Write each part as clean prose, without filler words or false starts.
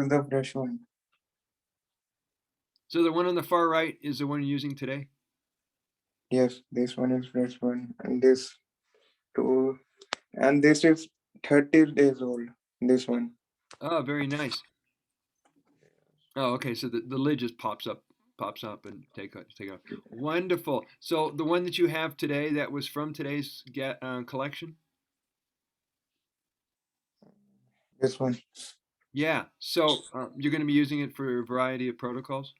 is the fresh one. So the one on the far right is the one you're using today? Yes, this one is fresh one, and this two, and this is 30 days old. This one. Oh, very nice. Oh, okay. So the lid just pops up and take it off. Wonderful. So the one that you have today, that was from today's collection? This one. Yeah. So you're going to be using it for a variety of protocols,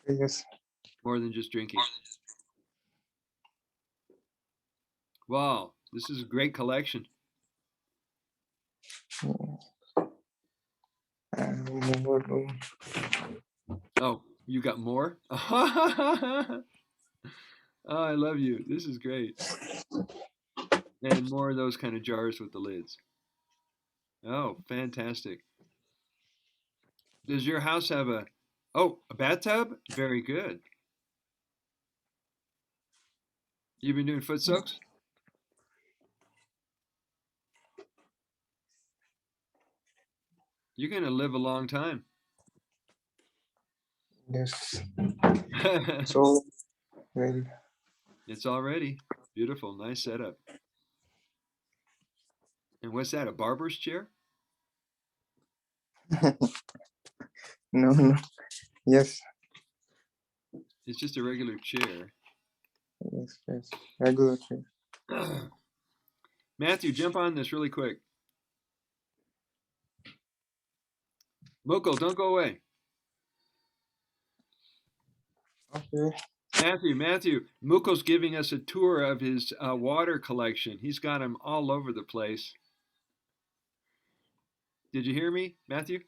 Yes. more than just drinking. Wow, this is a great collection. And more to- Oh, you got more? Oh, I love you. This is great. And more of those kind of jars with the lids. Oh, fantastic. Does your house have a bathtub? Very good. You've been doing foot soaks? You're going to live a long time. Yes. So well. It's already beautiful. Nice setup. And what's that? A barber's chair? No, no. Yes. It's just a regular chair. Yes. Yes. Regular chair. Matthew, jump on this really quick. Moko, don't go away. Okay. Matthew, Muko's giving us a tour of his water collection. He's got them all over the place. Did you hear me, Matthew?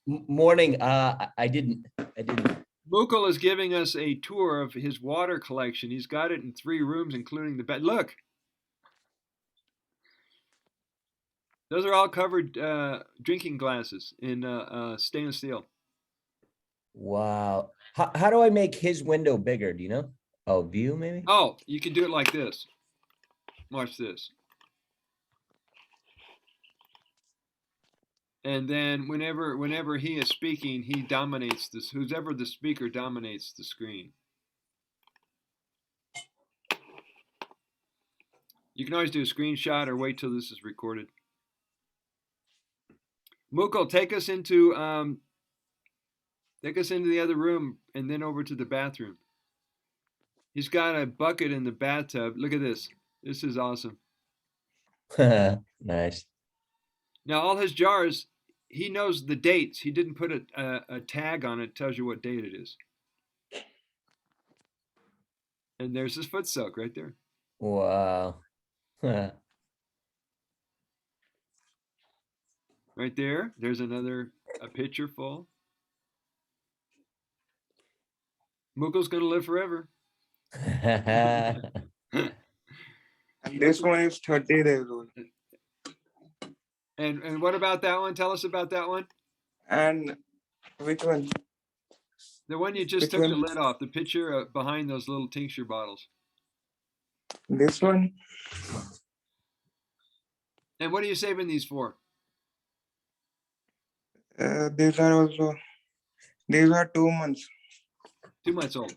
Morning. I didn't. Mukul is giving us a tour of his water collection. He's got it in 3 rooms, including the bed. Look, those are all covered drinking glasses in stainless steel. Wow. How do I make his window bigger? Do you know? Oh, view maybe? Oh, you can do it like this. Watch this. And then whenever he is speaking, he dominates this. Whoever the speaker dominates the screen. You can always do a screenshot or wait till this is recorded. Mukul, take us into the other room and then over to the bathroom. He's got a bucket in the bathtub. Look at this. This is awesome. Nice. Now all his jars, he knows the dates. He didn't put a tag on it. Tells you what date it is. And there's his foot soak right there. Wow. Right there. There's a pitcher full. Mukul's gonna live forever. And this one is 30 days old. And what about that one? Tell us about that one. And which one? The one you just took the lid off. The pitcher behind those little tincture bottles. This one. And what are you saving these for? These are 2 months. 2 months old.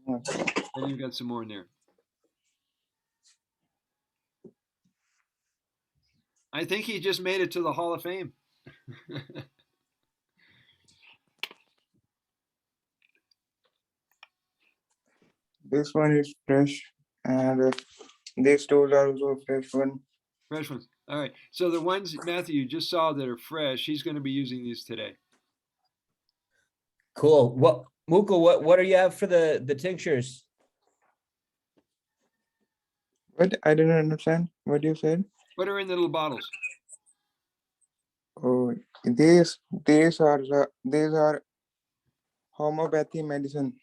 And you've got some more in there. I think he just made it to the Hall of Fame. This one is fresh, and these two are also fresh one. Fresh ones. All right. So the ones, Matthew, you just saw that are fresh, he's going to be using these today. Cool. Mukul, what do you have for the tinctures? What? I didn't understand what you said. What are in the little bottles? Oh, these are homeopathy medicine.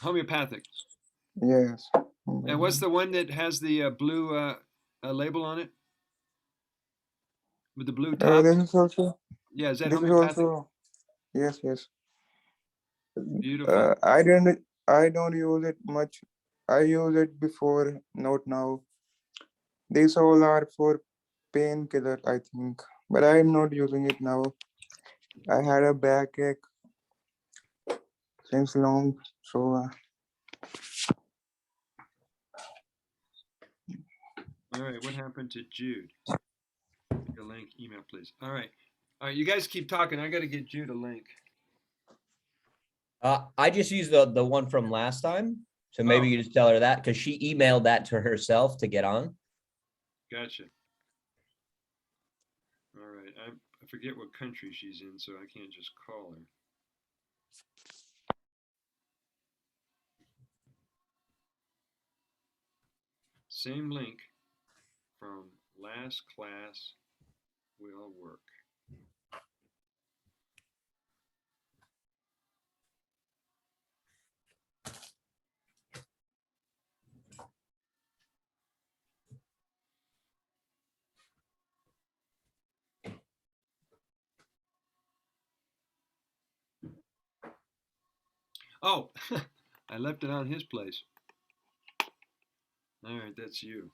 Homeopathic. Yes. And what's the one that has the blue label on it? With the blue top? This is also. Yeah, is that this homeopathic? Is also, yes, yes. Beautiful. I don't use it much. I use it before, not now. These all are for painkiller, I think, but I am not using it now. I had a backache since long, so All right, what happened to Jude? A link, email, please. All right, you guys keep talking. I got to get Jude a link. I just used the one from last time. So maybe Oh. you just tell her that because she emailed that to herself to get on. Gotcha. All right, I forget what country she's in, so I can't just call her. Same link from last class will work. Oh, I left it on his place. All right, that's you.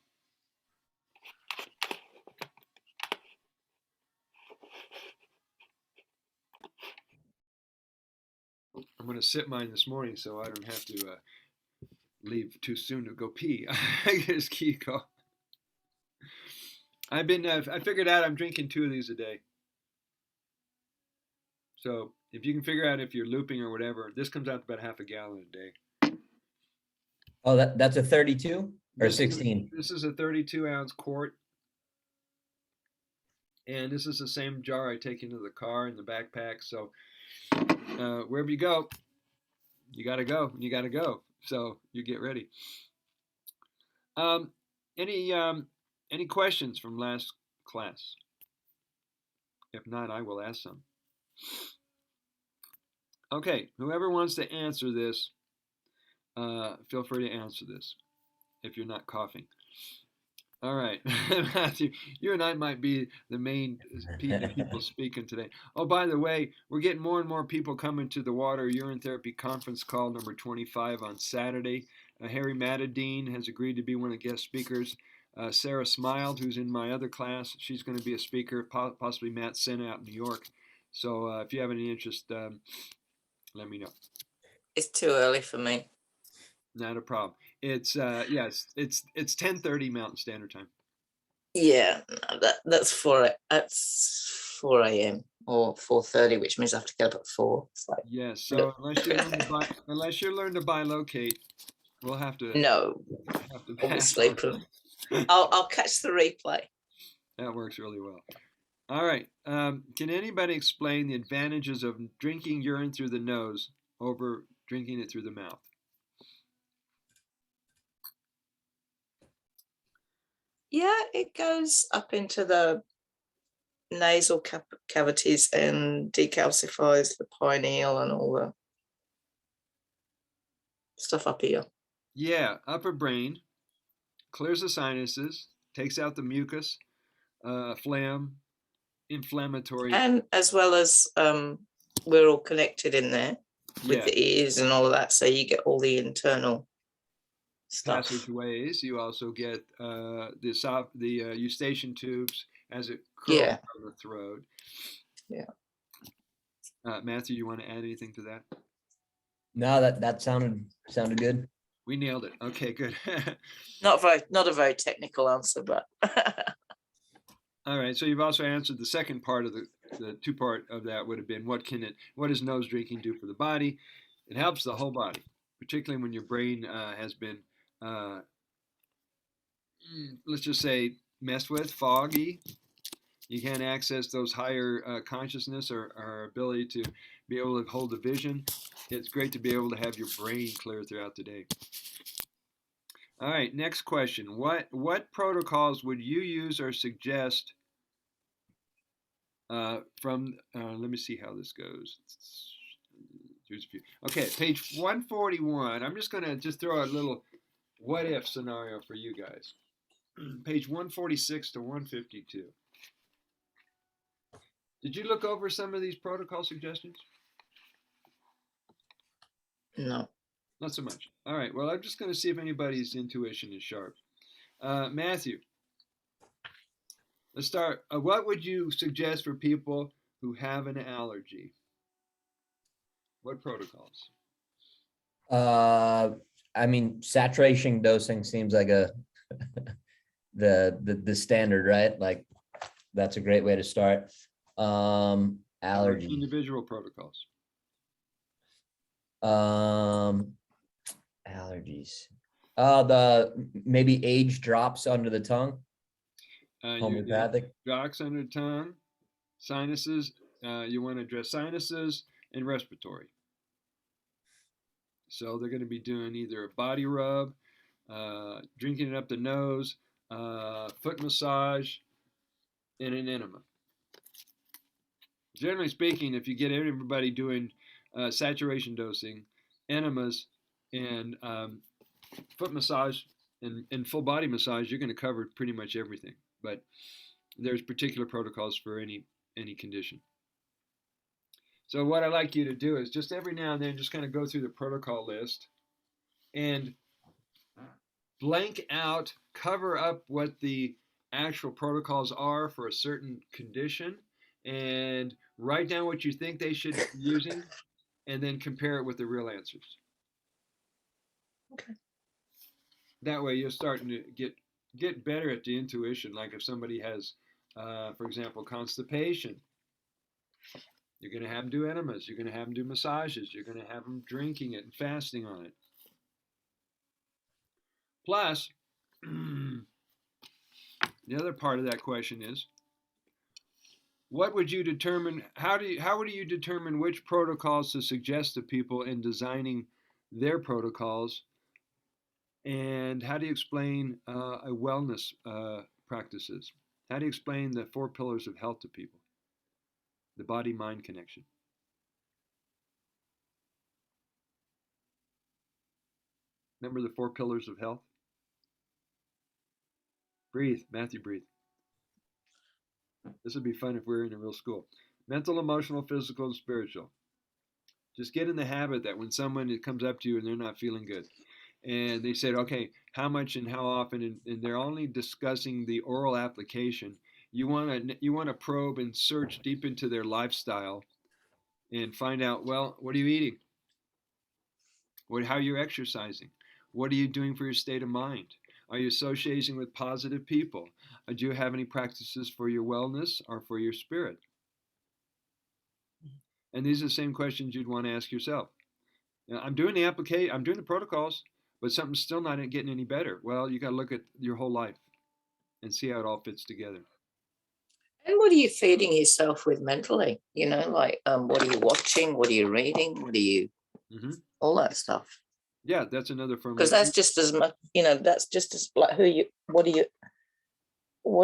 I'm going to sip mine this morning so I don't have to leave too soon to go pee. I just keep going. I figured out I'm drinking 2 of these a day. So if you can figure out if you're looping or whatever, this comes out to about half a gallon a day. Oh, that's a 32 or 16. This is a 32-ounce quart. And this is the same jar I take into the car in the backpack. So wherever you go, you got to go. You got to go. So you get ready. Any questions from last class? If not, I will ask some. Okay, whoever wants to answer this, feel free to answer this if you're not coughing. All right, Matthew, you and I might be the main people speaking today. Oh, by the way, we're getting more and more people coming to the Water Urine Therapy Conference Call number 25 on Saturday. Harry Matadine has agreed to be one of the guest speakers. Sarah Smiled, who's in my other class, she's going to be a speaker, possibly Matt Senna out in New York. So if you have any interest, let me know. It's too early for me. Not a problem. It's it's 10:30 Mountain Standard Time. Yeah, that's 4 a.m. or 4:30, which means I have to get up at 4. It's like, yes. So unless you learn to bilocate, we'll have to. No, obviously. I'll catch the replay. That works really well. All right. Can anybody explain the advantages of drinking urine through the nose over drinking it through the mouth? Yeah, it goes up into the nasal cavities and decalcifies the pineal and all the stuff up here. Yeah, upper brain, clears the sinuses, takes out the mucus, phlegm, inflammatory. And as well as we're all connected in there with the ears and all of that, so you get all the internal stuff. Passageways. You also get the eustachian tubes as it curls out of the throat. Yeah. Matthew, you want to add anything to that? No, that sounded good. We nailed it. Okay, good. Not a very technical answer, but all right. So you've also answered the second part of the 2-part of that would have been what does nose drinking do for the body? It helps the whole body, particularly when your brain has been let's just say messed with, foggy. You can't access those higher consciousness or ability to be able to hold the vision. It's great to be able to have your brain clear throughout the day. All right, next question. What protocols would you use or suggest from, let me see how this goes. Here's a few. Okay, page 141. I'm just going to throw a little what if scenario for you guys. Page 146 to 152. Did you look over some of these protocol suggestions? no. Not so much. All right. Well, I'm just going to see if anybody's intuition is sharp. Matthew, let's start. What would you suggest for people who have an allergy? What protocols? I mean, saturation dosing seems like the standard, right? Like that's a great way to start. Allergy. Individual protocols. Allergies. The maybe age drops under the tongue. Homeopathic. Drops under the tongue, sinuses. You want to address sinuses and respiratory. So they're going to be doing either a body rub, drinking it up the nose, foot massage, and an enema. Generally speaking, if you get everybody doing saturation dosing, enemas, and foot massage and full body massage, you're going to cover pretty much everything. But there's particular protocols for any condition. So what I like you to do is just every now and then just kind of go through the protocol list and blank out, cover up what the actual protocols are for a certain condition, and write down what you think they should be using, and then compare it with the real answers. Okay. That way you're starting to get better at the intuition. Like if somebody has, for example, constipation, you're going to have them do enemas. You're going to have them do massages. You're going to have them drinking it and fasting on it. Plus, the other part of that question is, what would you determine? How do you determine which protocols to suggest to people in designing their protocols? And how do you explain a wellness practices? How do you explain the 4 pillars of health to people? The body-mind connection. Remember the 4 pillars of health? Breathe, Matthew, breathe. This would be fun if we were in a real school. Mental, emotional, physical, and spiritual. Just get in the habit that when someone comes up to you and they're not feeling good, and they said, okay, how much and how often, and they're only discussing the oral application, you want to probe and search deep into their lifestyle and find out, well, what are you eating? How are you exercising? What are you doing for your state of mind? Are you associating with positive people? Do you have any practices for your wellness or for your spirit? And these are the same questions you'd want to ask yourself. I'm doing the application, I'm doing the protocols, but something's still not getting any better. Well, you got to look at your whole life and see how it all fits together. And what are you feeding yourself with mentally? Like what are you watching? What are you reading? What are you, all that stuff? Yeah, that's another form. Because that's just as much, that's just as like what are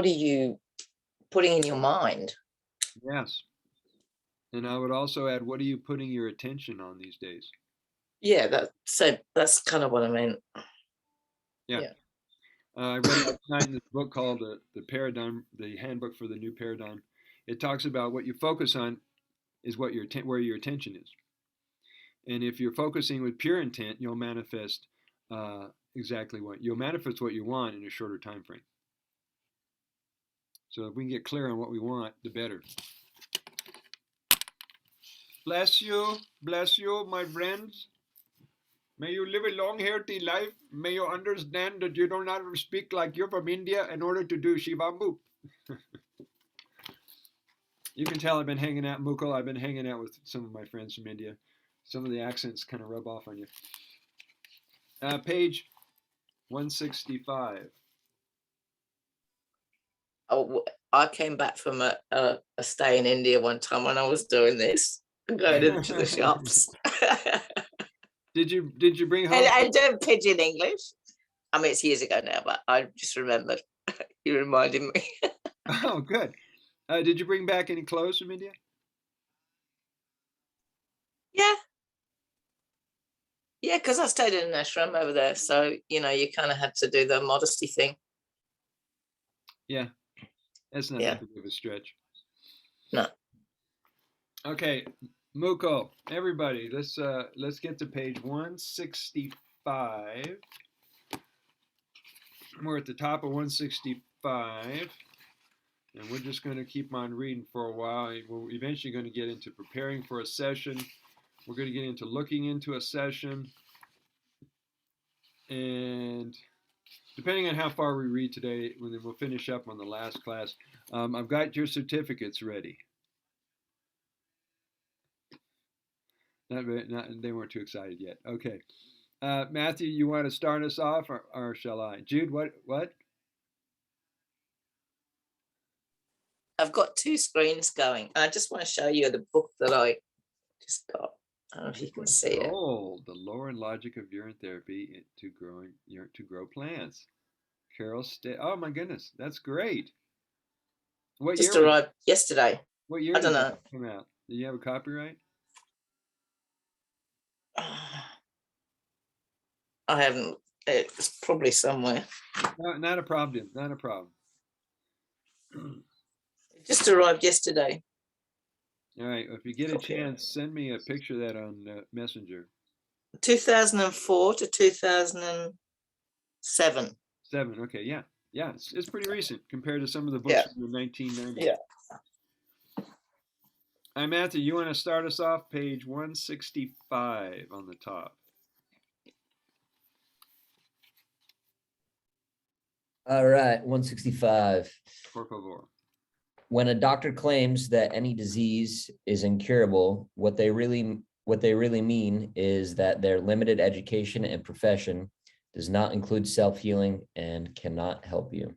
you putting in your mind? Yes. And I would also add, what are you putting your attention on these days? Yeah, that's kind of what I meant. Yeah. I read last night in this book called the Paradigm, the Handbook for the New Paradigm. It talks about what you focus on is where your attention is. And if you're focusing with pure intent, you'll manifest you'll manifest what you want in a shorter time frame. So if we can get clear on what we want, the better. Bless you, my friends. May you live a long, healthy life. May you understand that you don't have to speak like you're from India in order to do Shiva Boop. You can tell I've been hanging out, Mukul. I've been hanging out with some of my friends from India. Some of the accents kind of rub off on you. Page 165. Oh, I came back from a stay in India one time when I was doing this, going into the shops. Did you bring home? And I don't pidgin English. I mean, it's years ago now, but I just remembered. You reminded me. Oh, good. Did you bring back any clothes from India? Yeah. Yeah, because I stayed in an ashram over there. So, you kind of had to do the modesty thing. Yeah. That's not that big of a stretch. No. Okay, Mukul, everybody, let's get to page 165. We're at the top of 165. And we're just going to keep on reading for a while. We're eventually going to get into preparing for a session. We're going to get into looking into a session. And depending on how far we read today, then we'll finish up on the last class. I've got your certificates ready. They weren't too excited yet. Okay. Matthew, you want to start us off, or shall I? Jude, what? I've got two screens going. I just want to show you the book that I just got. I don't know if you can see it. Oh, the lore and logic of urine therapy to grow plants. Carol Oh my goodness, that's great. What Just year arrived yesterday. What year I did don't that know. come out? Did you have a copyright? I haven't. It's probably somewhere. No, not a problem. Not a problem. It just arrived yesterday. All right. If you get a chance, send me a picture of that on Messenger. 2004 to 2007. 7. Okay. Yeah. Yeah. It's pretty recent compared to some of the books Yeah. from the 1990s. Yeah. All right, Matthew, you want to start us off? Page 165 on the top. All right, 165. Por favor. When a doctor claims that any disease is incurable, what they really mean is that their limited education and profession does not include self-healing and cannot help you.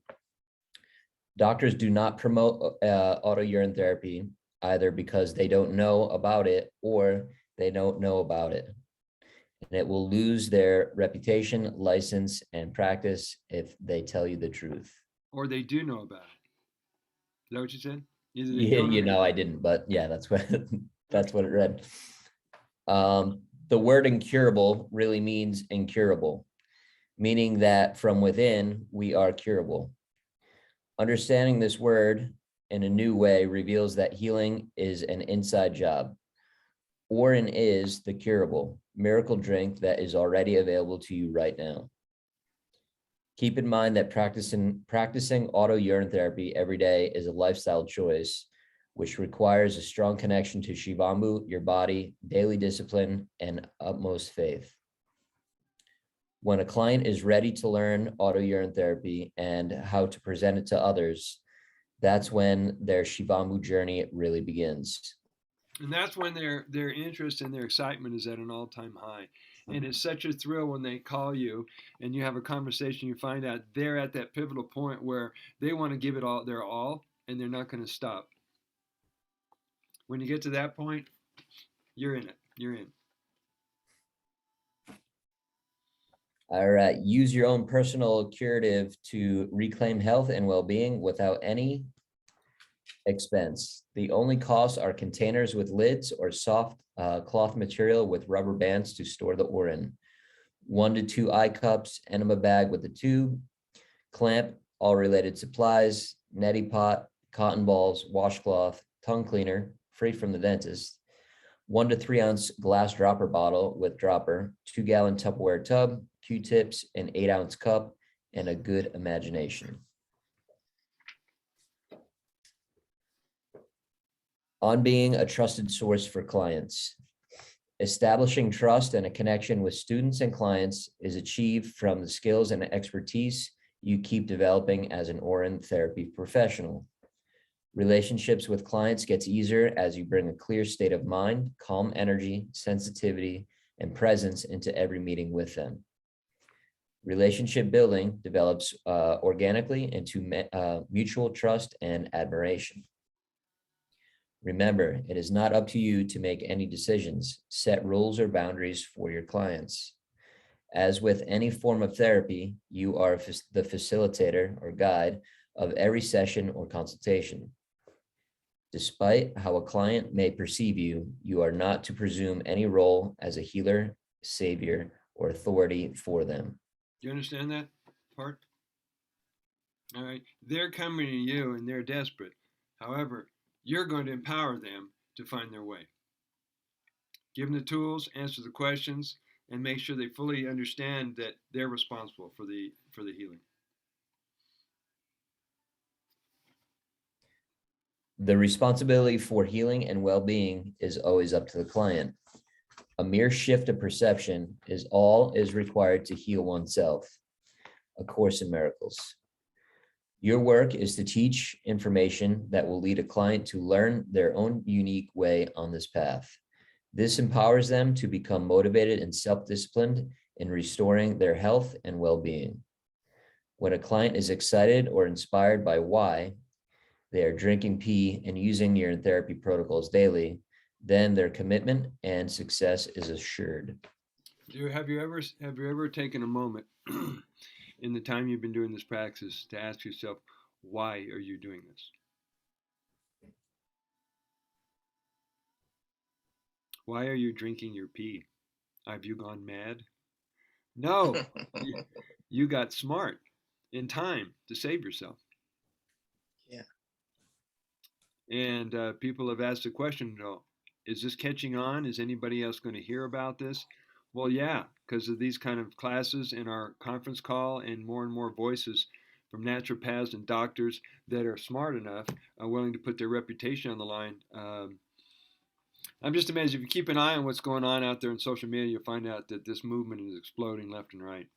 Doctors do not promote auto urine therapy either because they don't know about it or they don't know about it. And it will lose their reputation, license, and practice if they tell you the truth. Or they do know about it. Is that what you said? Yeah, I didn't, but yeah, that's what that's what it read. The word incurable really means incurable, meaning that from within we are curable. Understanding this word in a new way reveals that healing is an inside job. Urine is the curable miracle drink that is already available to you right now. Keep in mind that practicing auto urine therapy every day is a lifestyle choice, which requires a strong connection to Shivambu, your body, daily discipline, and utmost faith. When a client is ready to learn auto urine therapy and how to present it to others, that's when their Shivambu journey really begins. And that's when their interest and their excitement is at an all-time high. And it's such a thrill when they call you and you have a conversation, you find out they're at that pivotal point where they want to give it all their all and they're not going to stop. When you get to that point, you're in it. You're in. All right, use your own personal curative to reclaim health and well-being without any expense. The only costs are containers with lids or soft cloth material with rubber bands to store the urine. 1 to 2 eye cups, enema bag with a tube, clamp, all related supplies, neti pot, cotton balls, washcloth, tongue cleaner, free from the dentist, 1 to 3 ounce glass dropper bottle with dropper, 2-gallon Tupperware tub, Q-tips, an 8-ounce cup, and a good imagination. On being a trusted source for clients. Establishing trust and a connection with students and clients is achieved from the skills and expertise you keep developing as an urine therapy professional. Relationships with clients gets easier as you bring a clear state of mind, calm energy, sensitivity, and presence into every meeting with them. Relationship building develops organically into mutual trust and admiration. Remember, it is not up to you to make any decisions, set rules or boundaries for your clients. As with any form of therapy, you are the facilitator or guide of every session or consultation. Despite how a client may perceive you, you are not to presume any role as a healer, savior, or authority for them. Do you understand that part? All right. They're coming to you and they're desperate. However, you're going to empower them to find their way. Give them the tools, answer the questions, and make sure they fully understand that they're responsible for the healing. The responsibility for healing and well-being is always up to the client. A mere shift of perception is all is required to heal oneself. A Course in Miracles. Your work is to teach information that will lead a client to learn their own unique way on this path. This empowers them to become motivated and self-disciplined in restoring their health and well-being. When a client is excited or inspired by why they are drinking pee and using urine therapy protocols daily, then their commitment and success is assured. Have you ever taken a moment in the time you've been doing this practice to ask yourself, why are you doing this? Why are you drinking your pee? Have you gone mad? No, you got smart in time to save yourself. Yeah. And people have asked the question, is this catching on? Is anybody else going to hear about this? Well, yeah, because of these kind of classes in our conference call and more voices from naturopaths and doctors that are smart enough, willing to put their reputation on the line. I'm just amazed. If you keep an eye on what's going on out there in social media, you'll find out that this movement is exploding left and right.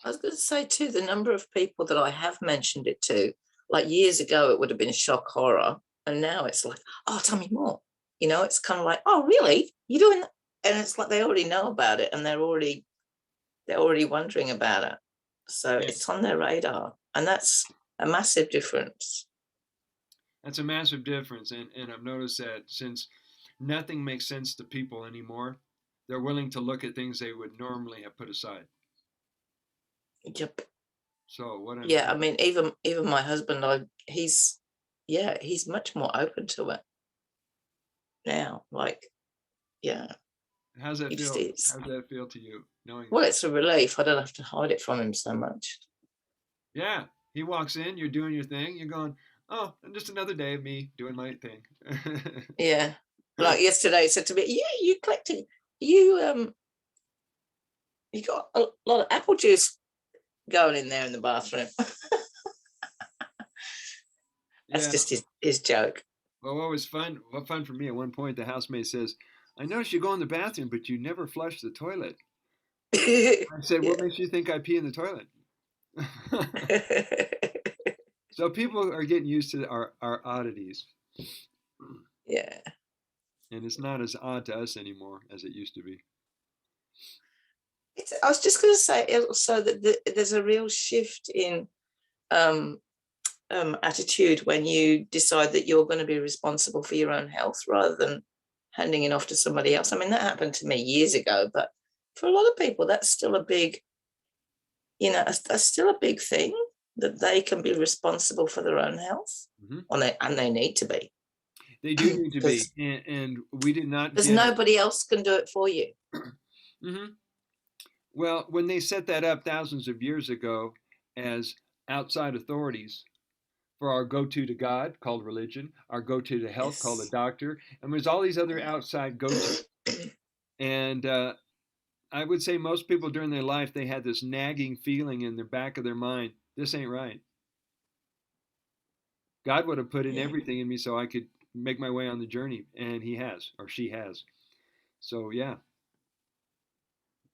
I was going to say too, the number of people that I have mentioned it to, like years ago, it would have been shock horror. And now it's like, oh, tell me more. You know, it's kind of like, oh, really? You're doing that? And it's like they already know about it and they're already wondering about it. So Yeah. it's on their radar. And that's a massive difference. That's a massive difference. And I've noticed that since nothing makes sense to people anymore, they're willing to look at things they would normally have put aside. Yep. So what? Yeah, I mean, even my husband, he's much more open to it now. Like, yeah. How's that He just feel? is. How does that feel to you, knowing? Well, it's a relief. I don't have to hide it from him so much. Yeah, he walks in, you're doing your thing, you're going, oh, just another day of me doing my thing. Yeah. Like yesterday, he said to me, yeah, you collected, you got a lot of apple juice going in there in the bathroom. That's just his joke. Well, what was fun? What fun for me? At one point, the housemaid says, "I noticed you go in the bathroom, but you never flush the toilet." I said, "What makes you think I pee in the toilet?" So people are getting used to our oddities. Yeah. And it's not as odd to us anymore as it used to be. I was just going to say also that there's a real shift in attitude when you decide that you're going to be responsible for your own health rather than handing it off to somebody else. I mean, that happened to me years ago, but for a lot of people, that's still a big, that's still a big thing, that they can be responsible for their own health. Mm-hmm. And they need to be. They do need to be. And we did not. Because nobody else can do it for you. Mm-hmm. Well, when they set that up thousands of years ago as outside authorities for our go-to to God, called religion, our go-to to health, called a doctor, and there's all these other outside go-to. And I would say most people during their life, they had this nagging feeling in the back of their mind, this ain't right. God would have put in everything in me so I could make my way on the journey, and he has, or she has. So yeah.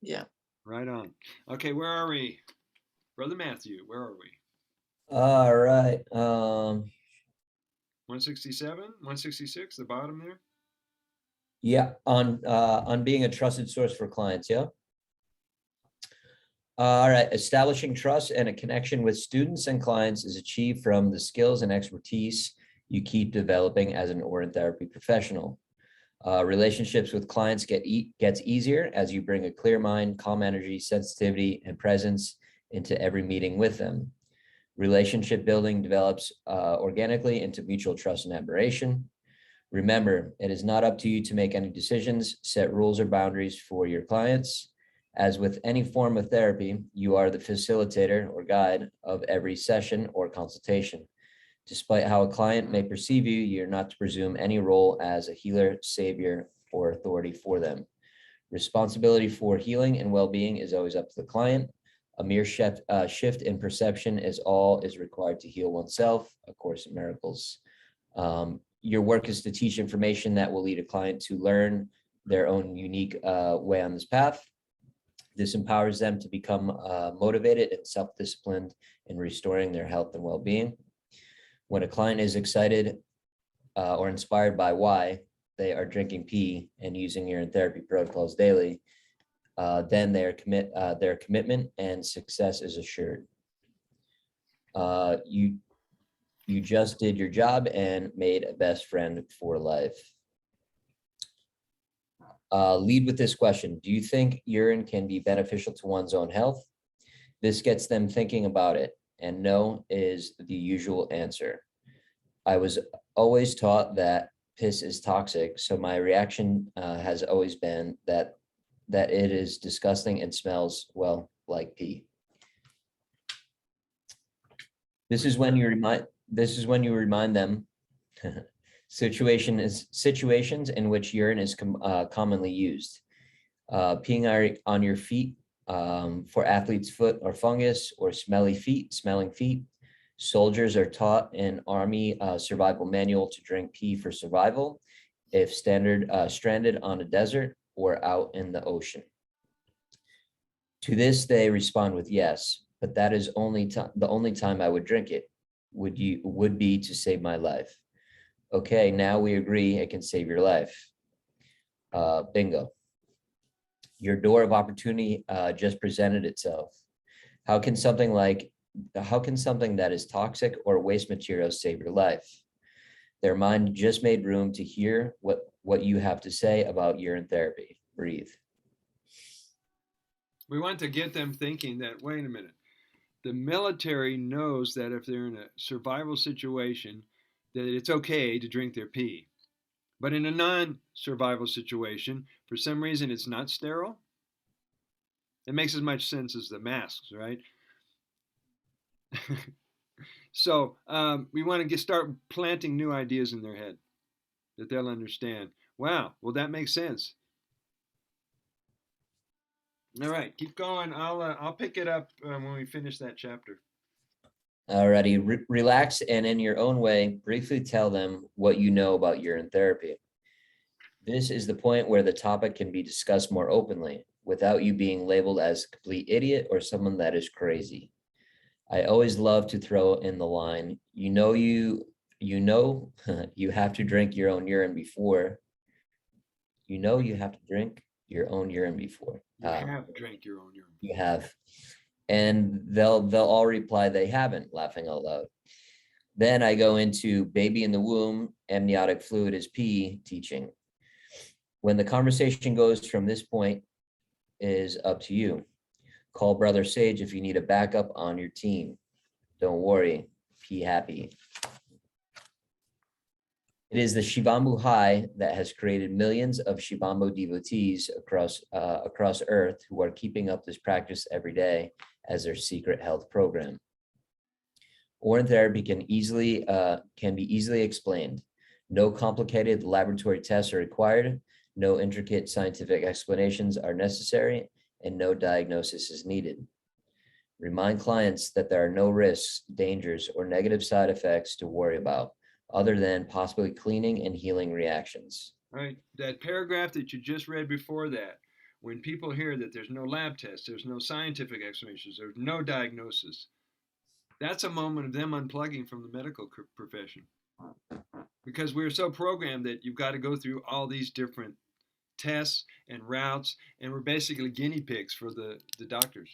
Yeah. Right on. Okay, where are we? Brother Matthew, where are we? All right. 167, 166, the bottom there? Yeah, on being a trusted source for clients, yeah. All right, establishing trust and a connection with students and clients is achieved from the skills and expertise you keep developing as an Urine Therapy professional. Relationships with clients gets easier as you bring a clear mind, calm energy, sensitivity, and presence into every meeting with them. Relationship building develops organically into mutual trust and admiration. Remember, it is not up to you to make any decisions, set rules or boundaries for your clients. As with any form of therapy, you are the facilitator or guide of every session or consultation. Despite how a client may perceive you, you're not to presume any role as a healer, savior, or authority for them. Responsibility for healing and well-being is always up to the client. A mere shift in perception is all is required to heal oneself. A Course in Miracles. Your work is to teach information that will lead a client to learn their own unique way on this path. This empowers them to become motivated and self-disciplined in restoring their health and well-being. When a client is excited or inspired by why they are drinking pee and using urine therapy protocols daily, then their commitment and success is assured. You just did your job and made a best friend for life. Lead with this question. Do you think urine can be beneficial to one's own health? This gets them thinking about it, and no is the usual answer. I was always taught that piss is toxic, so my reaction has always been that it is disgusting and smells, well, like pee. This is when you remind them situations in which urine is commonly used. Peeing on your feet for athlete's foot or fungus, or smelling feet. Soldiers are taught in Army survival manual to drink pee for survival if stranded on a desert or out in the ocean. To this, they respond with yes, but that is the only time I would drink it would be to save my life. Okay, now we agree it can save your life. Bingo. Your door of opportunity just presented itself. How can something that is toxic or waste material save your life? Their mind just made room to hear what you have to say about urine therapy. Breathe. We want to get them thinking that, wait a minute, the military knows that if they're in a survival situation, that it's okay to drink their pee. But in a non-survival situation, for some reason, it's not sterile. It makes as much sense as the masks, right? So we want to start planting new ideas in their head that they'll understand. Wow, well, that makes sense. All right, keep going. I'll pick it up when we finish that chapter. Alrighty, relax and in your own way, briefly tell them what you know about urine therapy. This is the point where the topic can be discussed more openly without you being labeled as a complete idiot or someone that is crazy. I always love to throw in the line, you have to drink your own urine before. You have to drink your own urine before. You have drank your own urine. You have. And they'll all reply they haven't, laughing out loud. Then I go into baby in the womb, amniotic fluid is pee teaching. When the conversation goes from this point is up to you. Call Brother Sage if you need a backup on your team. Don't worry, pee happy. It is the Shivambu High that has created millions of Shivambu devotees across Earth who are keeping up this practice every day as their secret health program. Urine therapy can be easily explained. No complicated laboratory tests are required, no intricate scientific explanations are necessary, and no diagnosis is needed. Remind clients that there are no risks, dangers, or negative side effects to worry about, other than possibly cleaning and healing reactions. Right, that paragraph that you just read before that, when people hear that there's no lab tests, there's no scientific explanations, there's no diagnosis, that's a moment of them unplugging from the medical profession. Because we're so programmed that you've got to go through all these different tests and routes, and we're basically guinea pigs for the doctors.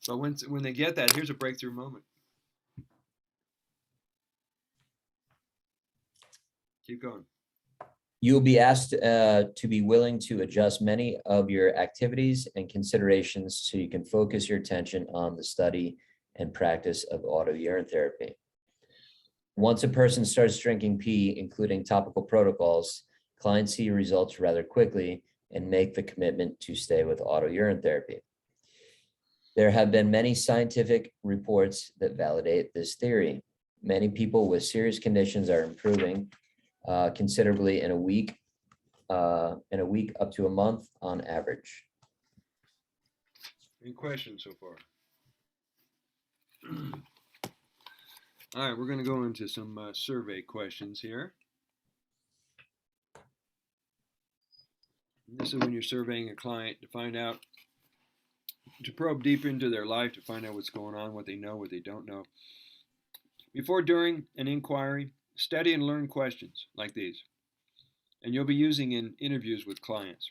But when they get that, here's a breakthrough moment. Keep going. You will be asked to be willing to adjust many of your activities and considerations so you can focus your attention on the study and practice of auto urine therapy. Once a person starts drinking pee, including topical protocols, clients see results rather quickly and make the commitment to stay with auto urine therapy. There have been many scientific reports that validate this theory. Many people with serious conditions are improving considerably in a week up to a month on average. Any questions so far? All right, we're going to go into some survey questions here. This is when you're surveying a client to find out, to probe deep into their life, to find out what's going on, what they know, what they don't know. Before, during an inquiry, study and learn questions like these, and you'll be using in interviews with clients.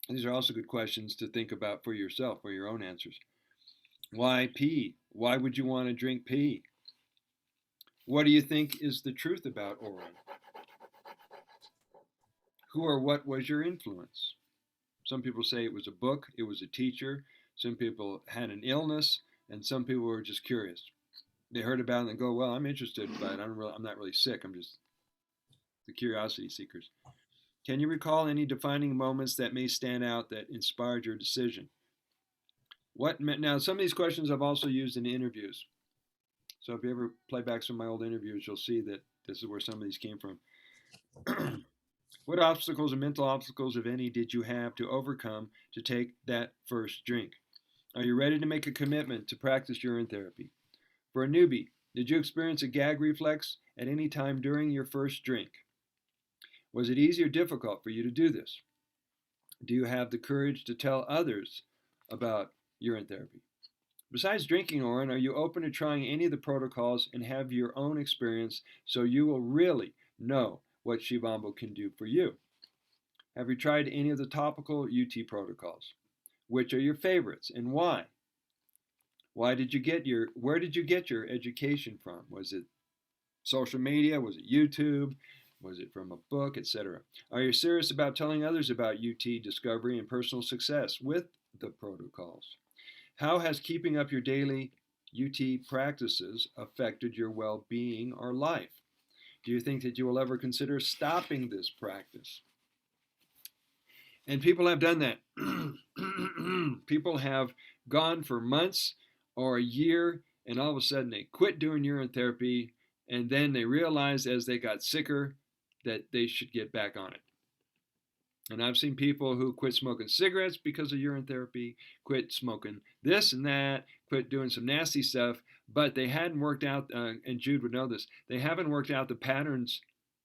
These are also good questions to think about for yourself, for your own answers. Why pee? Why would you want to drink pee? What do you think is the truth about oral? Who or what was your influence? Some people say it was a book, it was a teacher. Some people had an illness, and some people were just curious. They heard about it and go, well, I'm interested, but I'm not really sick. I'm just the curiosity seekers. Can you recall any defining moments that may stand out that inspired your decision? Now, some of these questions I've also used in interviews. So if you ever play back some of my old interviews, you'll see that this is where some of these came from. What obstacles and mental obstacles, if any, did you have to overcome to take that first drink? Are you ready to make a commitment to practice urine therapy? For a newbie, did you experience a gag reflex at any time during your first drink? Was it easy or difficult for you to do this? Do you have the courage to tell others about urine therapy? Besides drinking urine, are you open to trying any of the protocols and have your own experience so you will really know what Shivambu can do for you? Have you tried any of the topical UT protocols? Which are your favorites and why? Where did you get your education from? Was it social media? Was it YouTube? Was it from a book, etc.? Are you serious about telling others about UT discovery and personal success with the protocols? How has keeping up your daily UT practices affected your well-being or life? Do you think that you will ever consider stopping this practice? And people have done that. People have gone for months or a year, and all of a sudden they quit doing urine therapy, and then they realized as they got sicker that they should get back on it. And I've seen people who quit smoking cigarettes because of urine therapy, quit smoking this and that, quit doing some nasty stuff, but they hadn't worked out, and Jude would know this, they haven't worked out the patterns,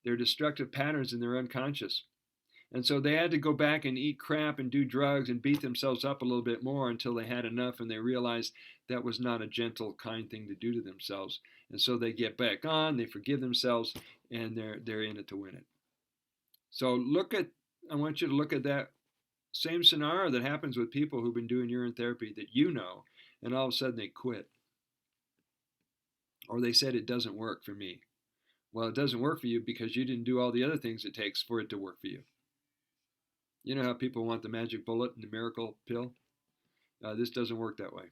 their destructive patterns in their unconscious. And so they had to go back and eat crap and do drugs and beat themselves up a little bit more until they had enough and they realized that was not a gentle, kind thing to do to themselves. And so they get back on, they forgive themselves, and they're in it to win it. So I want you to look at that same scenario that happens with people who've been doing urine therapy that you know, and all of a sudden they quit. Or they said it doesn't work for me. Well, it doesn't work for you because you didn't do all the other things it takes for it to work for you. You know how people want the magic bullet and the miracle pill? This doesn't work that way.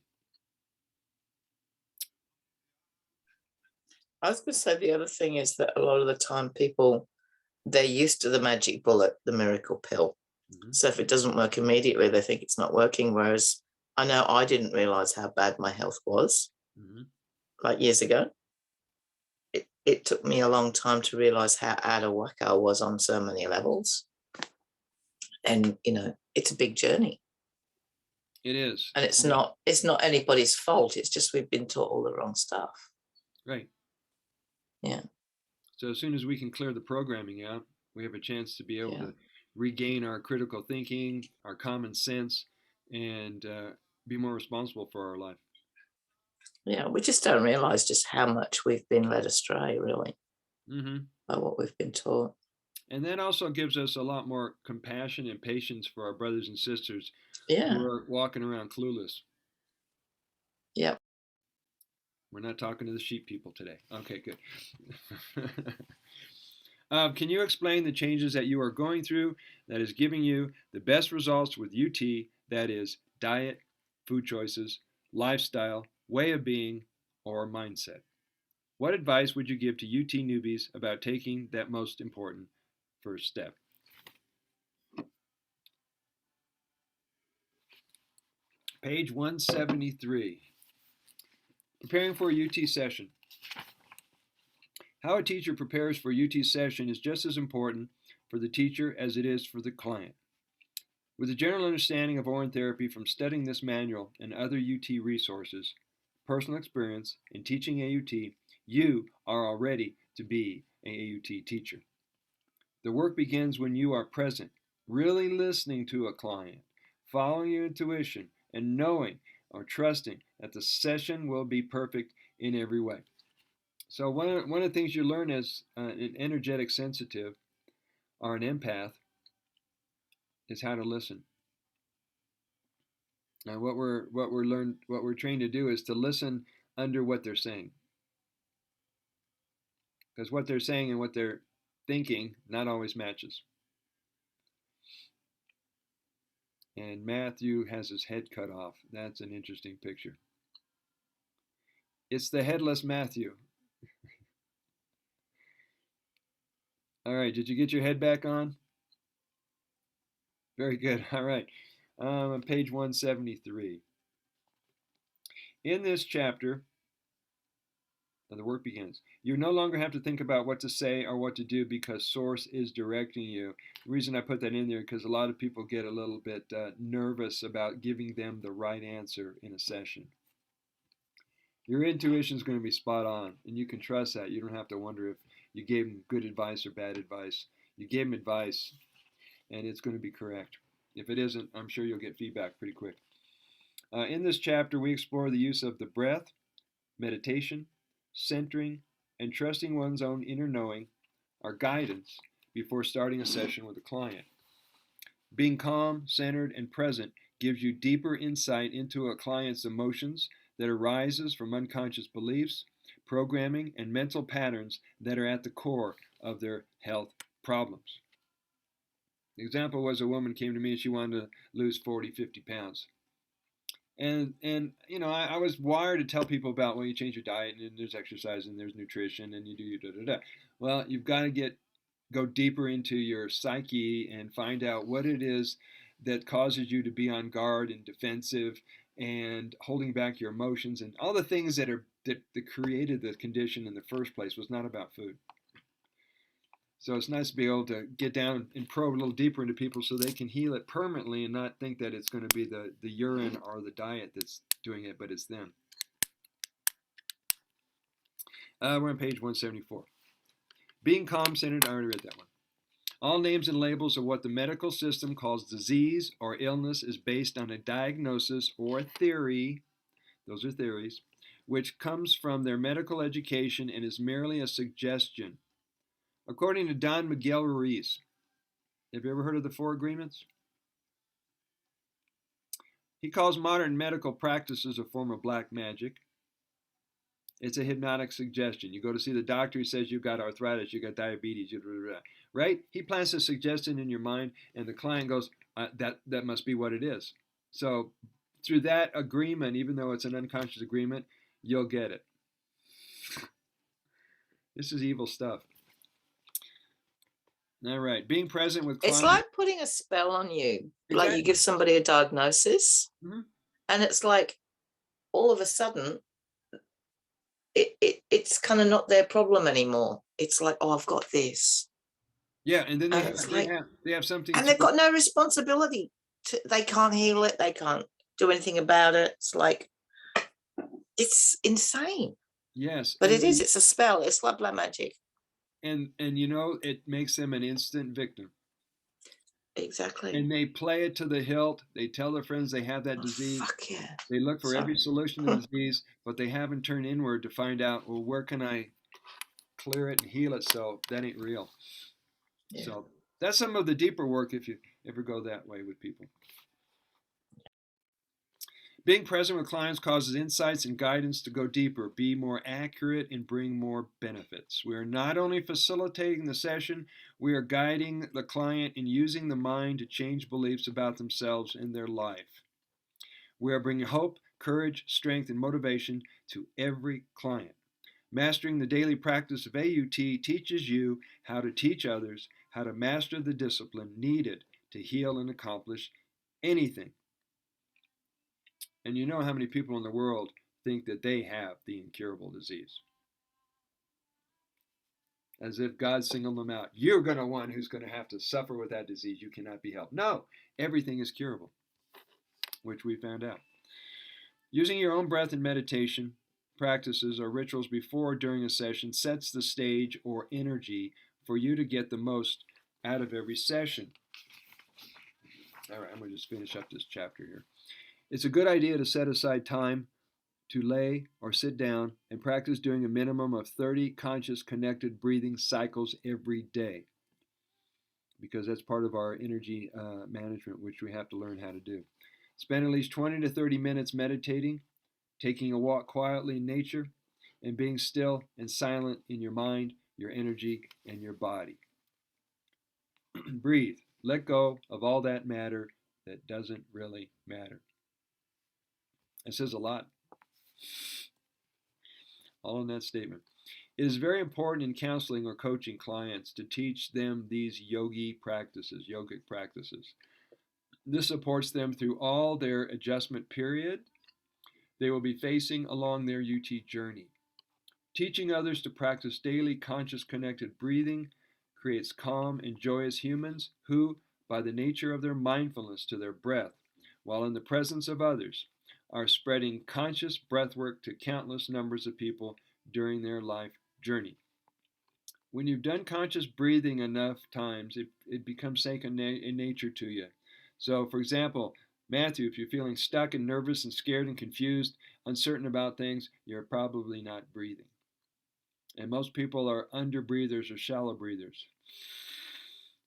I was going to say the other thing is that a lot of the time people, they're used to the magic bullet, the miracle pill. Mm-hmm. So if it doesn't work immediately, they think it's not working. Whereas I know I didn't realize how bad my health was, like years ago. It took me a long time to realize how out of whack I was on so many levels. And, you know, it's a big journey. It is. And it's not anybody's fault. It's just we've been taught all the wrong stuff. Right. Yeah. So as soon as we can clear the programming out, we have a chance to be able to regain our critical thinking, our common sense, and be more responsible for our life. Yeah, we just don't realize just how much we've been led astray, really, by what we've been taught. And that also gives us a lot more compassion and patience for our brothers and sisters who are walking around clueless. Yeah. We're not talking to the sheep people today. Okay, good. Can you explain the changes that you are going through that is giving you the best results with UT, that is diet, food choices, lifestyle, way of being, or mindset? What advice would you give to UT newbies about taking that most important first step? Page 173. Preparing for a UT session. How a teacher prepares for a UT session is just as important for the teacher as it is for the client. With a general understanding of urine therapy from studying this manual and other UT resources, personal experience in teaching AUT, You are all ready to be an AUT teacher. The work begins when you are present, really listening to a client, following your intuition, and knowing or trusting that the session will be perfect in every way. So one of the things you learn as an energetic sensitive or an empath is how to listen. And what we're trained to do is to listen under what they're saying, because what they're saying and what they're thinking not always matches. And Matthew has his head cut off. That's an interesting picture. It's the headless Matthew. All right, did you get your head back on? Very good. All right. On page 173. In this chapter, the work begins. You no longer have to think about what to say or what to do because Source is directing you. The reason I put that in there is because a lot of people get a little bit nervous about giving them the right answer in a session. Your intuition is going to be spot on, and you can trust that. You don't have to wonder if you gave them good advice or bad advice. You gave them advice, and it's going to be correct. If it isn't, I'm sure you'll get feedback pretty quick. In this chapter, we explore the use of the breath, meditation, centering, and trusting one's own inner knowing, our guidance, before starting a session with a client. Being calm, centered, and present gives you deeper insight into a client's emotions that arises from unconscious beliefs, programming, and mental patterns that are at the core of their health problems. The example was a woman came to me and she wanted to lose 40, 50 pounds. And you know, I was wired to tell people about, well, you change your diet and there's exercise and there's nutrition and you do your da-da-da. Well, you've got to go deeper into your psyche and find out what it is that causes you to be on guard and defensive and holding back your emotions, and all the things that created the condition in the first place was not about food. So it's nice to be able to get down and probe a little deeper into people so they can heal it permanently and not think that it's going to be the urine or the diet that's doing it, but it's them. We're on page 174. Being calm-centered, I already read that one. All names and labels of what the medical system calls disease or illness is based on a diagnosis or a theory, those are theories, which comes from their medical education and is merely a suggestion. According to Don Miguel Ruiz, have you ever heard of the Four Agreements? He calls modern medical practices a form of black magic. It's a hypnotic suggestion. You go to see the doctor, he says you've got arthritis, you've got diabetes, right? He plants a suggestion in your mind, and the client goes, that must be what it is. So through that agreement, even though it's an unconscious agreement, you'll get it. This is evil stuff. All right, being present with clients. It's like putting a spell on you. Exactly. Like you give somebody a diagnosis, and it's like all of a sudden, it's kind of not their problem anymore. It's like, oh, I've got this. Yeah, and then they have something, and they've got no responsibility. They can't heal it. They can't do anything about it. It's like, it's insane. Yes, but it's a spell. It's like black magic. And you know, it makes them an instant victim. Exactly. And they play it to the hilt. They tell their friends they have that disease. Fuck yeah. They look for every solution to the disease, but they haven't turned inward to find out, well, where can I clear it and heal it? So that ain't real. Yeah. So that's some of the deeper work if you ever go that way with people. Being present with clients causes insights and guidance to go deeper, be more accurate, and bring more benefits. We are not only facilitating the session, we are guiding the client in using the mind to change beliefs about themselves and their life. We are bringing hope, courage, strength, and motivation to every client. Mastering the daily practice of AUT teaches you how to teach others how to master the discipline needed to heal and accomplish anything. And you know how many people in the world think that they have the incurable disease. As if God singled them out. You're going to one who's going to have to suffer with that disease. You cannot be helped. No, everything is curable, which we found out. Using your own breath and meditation, practices or rituals before or during a session sets the stage or energy for you to get the most out of every session. All right, I'm going to just finish up this chapter here. It's a good idea to set aside time to lay or sit down and practice doing a minimum of 30 conscious connected breathing cycles every day, because that's part of our energy management, which we have to learn how to do. Spend at least 20 to 30 minutes meditating, taking a walk quietly in nature, and being still and silent in your mind, your energy, and your body. Breathe. Let go of all that matter that doesn't really matter. It says a lot, all in that statement. It is very important in counseling or coaching clients to teach them these yogic practices. This supports them through all their adjustment period they will be facing along their UT journey. Teaching others to practice daily conscious connected breathing creates calm and joyous humans who, by the nature of their mindfulness to their breath, while in the presence of others, are spreading conscious breathwork to countless numbers of people during their life journey. When you've done conscious breathing enough times, it becomes second in nature to you. So, for example, Matthew, if you're feeling stuck and nervous and scared and confused, uncertain about things, you're probably not breathing. And most people are under breathers or shallow breathers.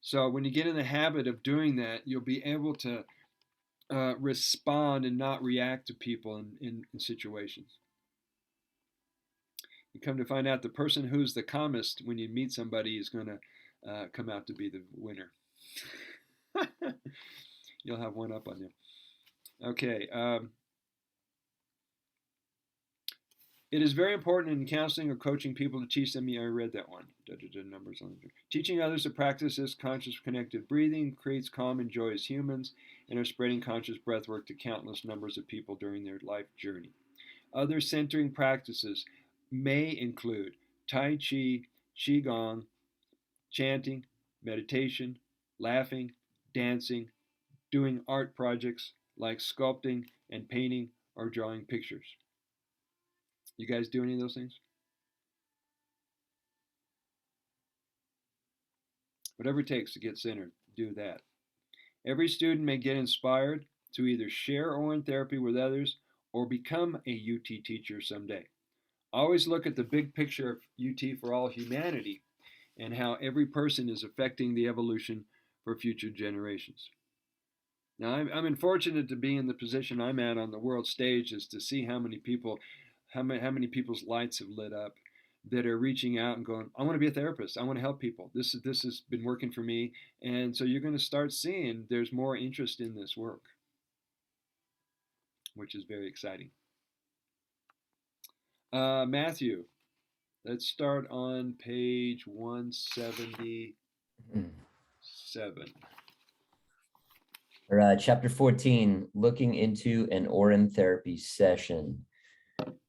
So when you get in the habit of doing that, you'll be able to respond and not react to people in situations. You come to find out the person who's the calmest when you meet somebody is going to come out to be the winner. You'll have one up on them. Okay. It is very important in counseling or coaching people to teach them. I read that one. Numbers on the teaching others to practice this conscious connected breathing creates calm and joyous humans and are spreading conscious breathwork to countless numbers of people during their life journey. Other centering practices may include Tai Chi, Qigong, chanting, meditation, laughing, dancing, doing art projects like sculpting and painting or drawing pictures. You guys do any of those things? Whatever it takes to get centered, do that. Every student may get inspired to either share Urine Therapy with others or become a UT teacher someday. Always look at the big picture of UT for all humanity and how every person is affecting the evolution for future generations. Now, I'm fortunate to be in the position I'm at on the world stage, is to see how many people's lights have lit up that are reaching out and going, I want to be a therapist. I want to help people. This has been working for me. And so you're going to start seeing there's more interest in this work, which is very exciting. Matthew, let's start on page 177. All right, chapter 14, looking into an Urine Therapy session.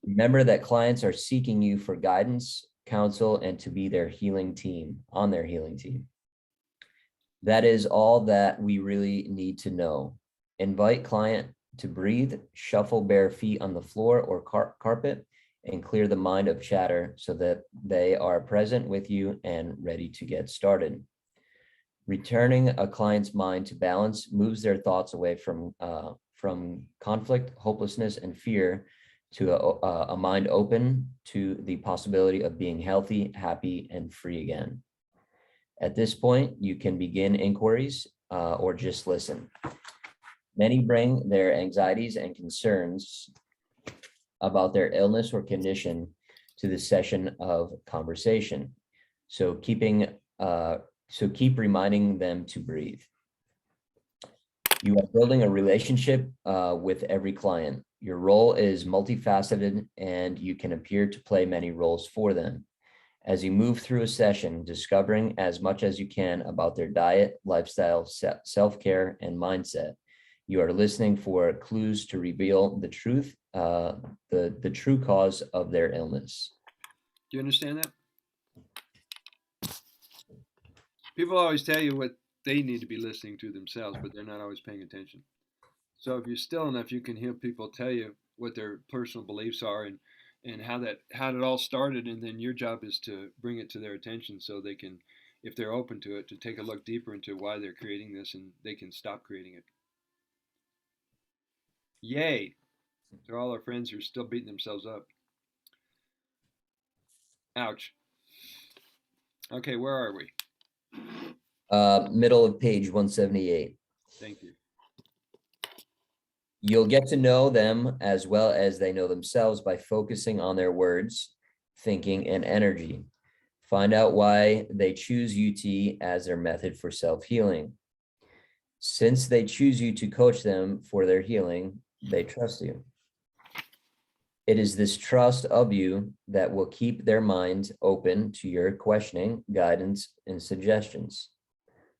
Remember that clients are seeking you for guidance, counsel, and to be their healing team, on their healing team. That is all that we really need to know. Invite client to breathe, shuffle bare feet on the floor or carpet, and clear the mind of chatter so that they are present with you and ready to get started. Returning a client's mind to balance moves their thoughts away from conflict, hopelessness, and fear to a mind open to the possibility of being healthy, happy, and free again. At this point, you can begin inquiries or just listen. Many bring their anxieties and concerns about their illness or condition to the session of conversation. So keep reminding them to breathe. You are building a relationship with every client. Your role is multifaceted and you can appear to play many roles for them. As you move through a session, discovering as much as you can about their diet, lifestyle, self-care, and mindset, you are listening for clues to reveal the truth, the true cause of their illness. Do you understand that? People always tell you what they need to be listening to themselves, but they're not always paying attention. So if you're still enough, you can hear people tell you what their personal beliefs are, and and how it all started, and then your job is to bring it to their attention so they can, if they're open to it, to take a look deeper into why they're creating this and they can stop creating it. Yay! To all our friends who are still beating themselves up. Ouch. Okay, where are we? Middle of page 178. Thank you. You'll get to know them as well as they know themselves by focusing on their words, thinking, and energy. Find out why they choose UT as their method for self-healing. Since they choose you to coach them for their healing, they trust you. It is this trust of you that will keep their minds open to your questioning, guidance, and suggestions.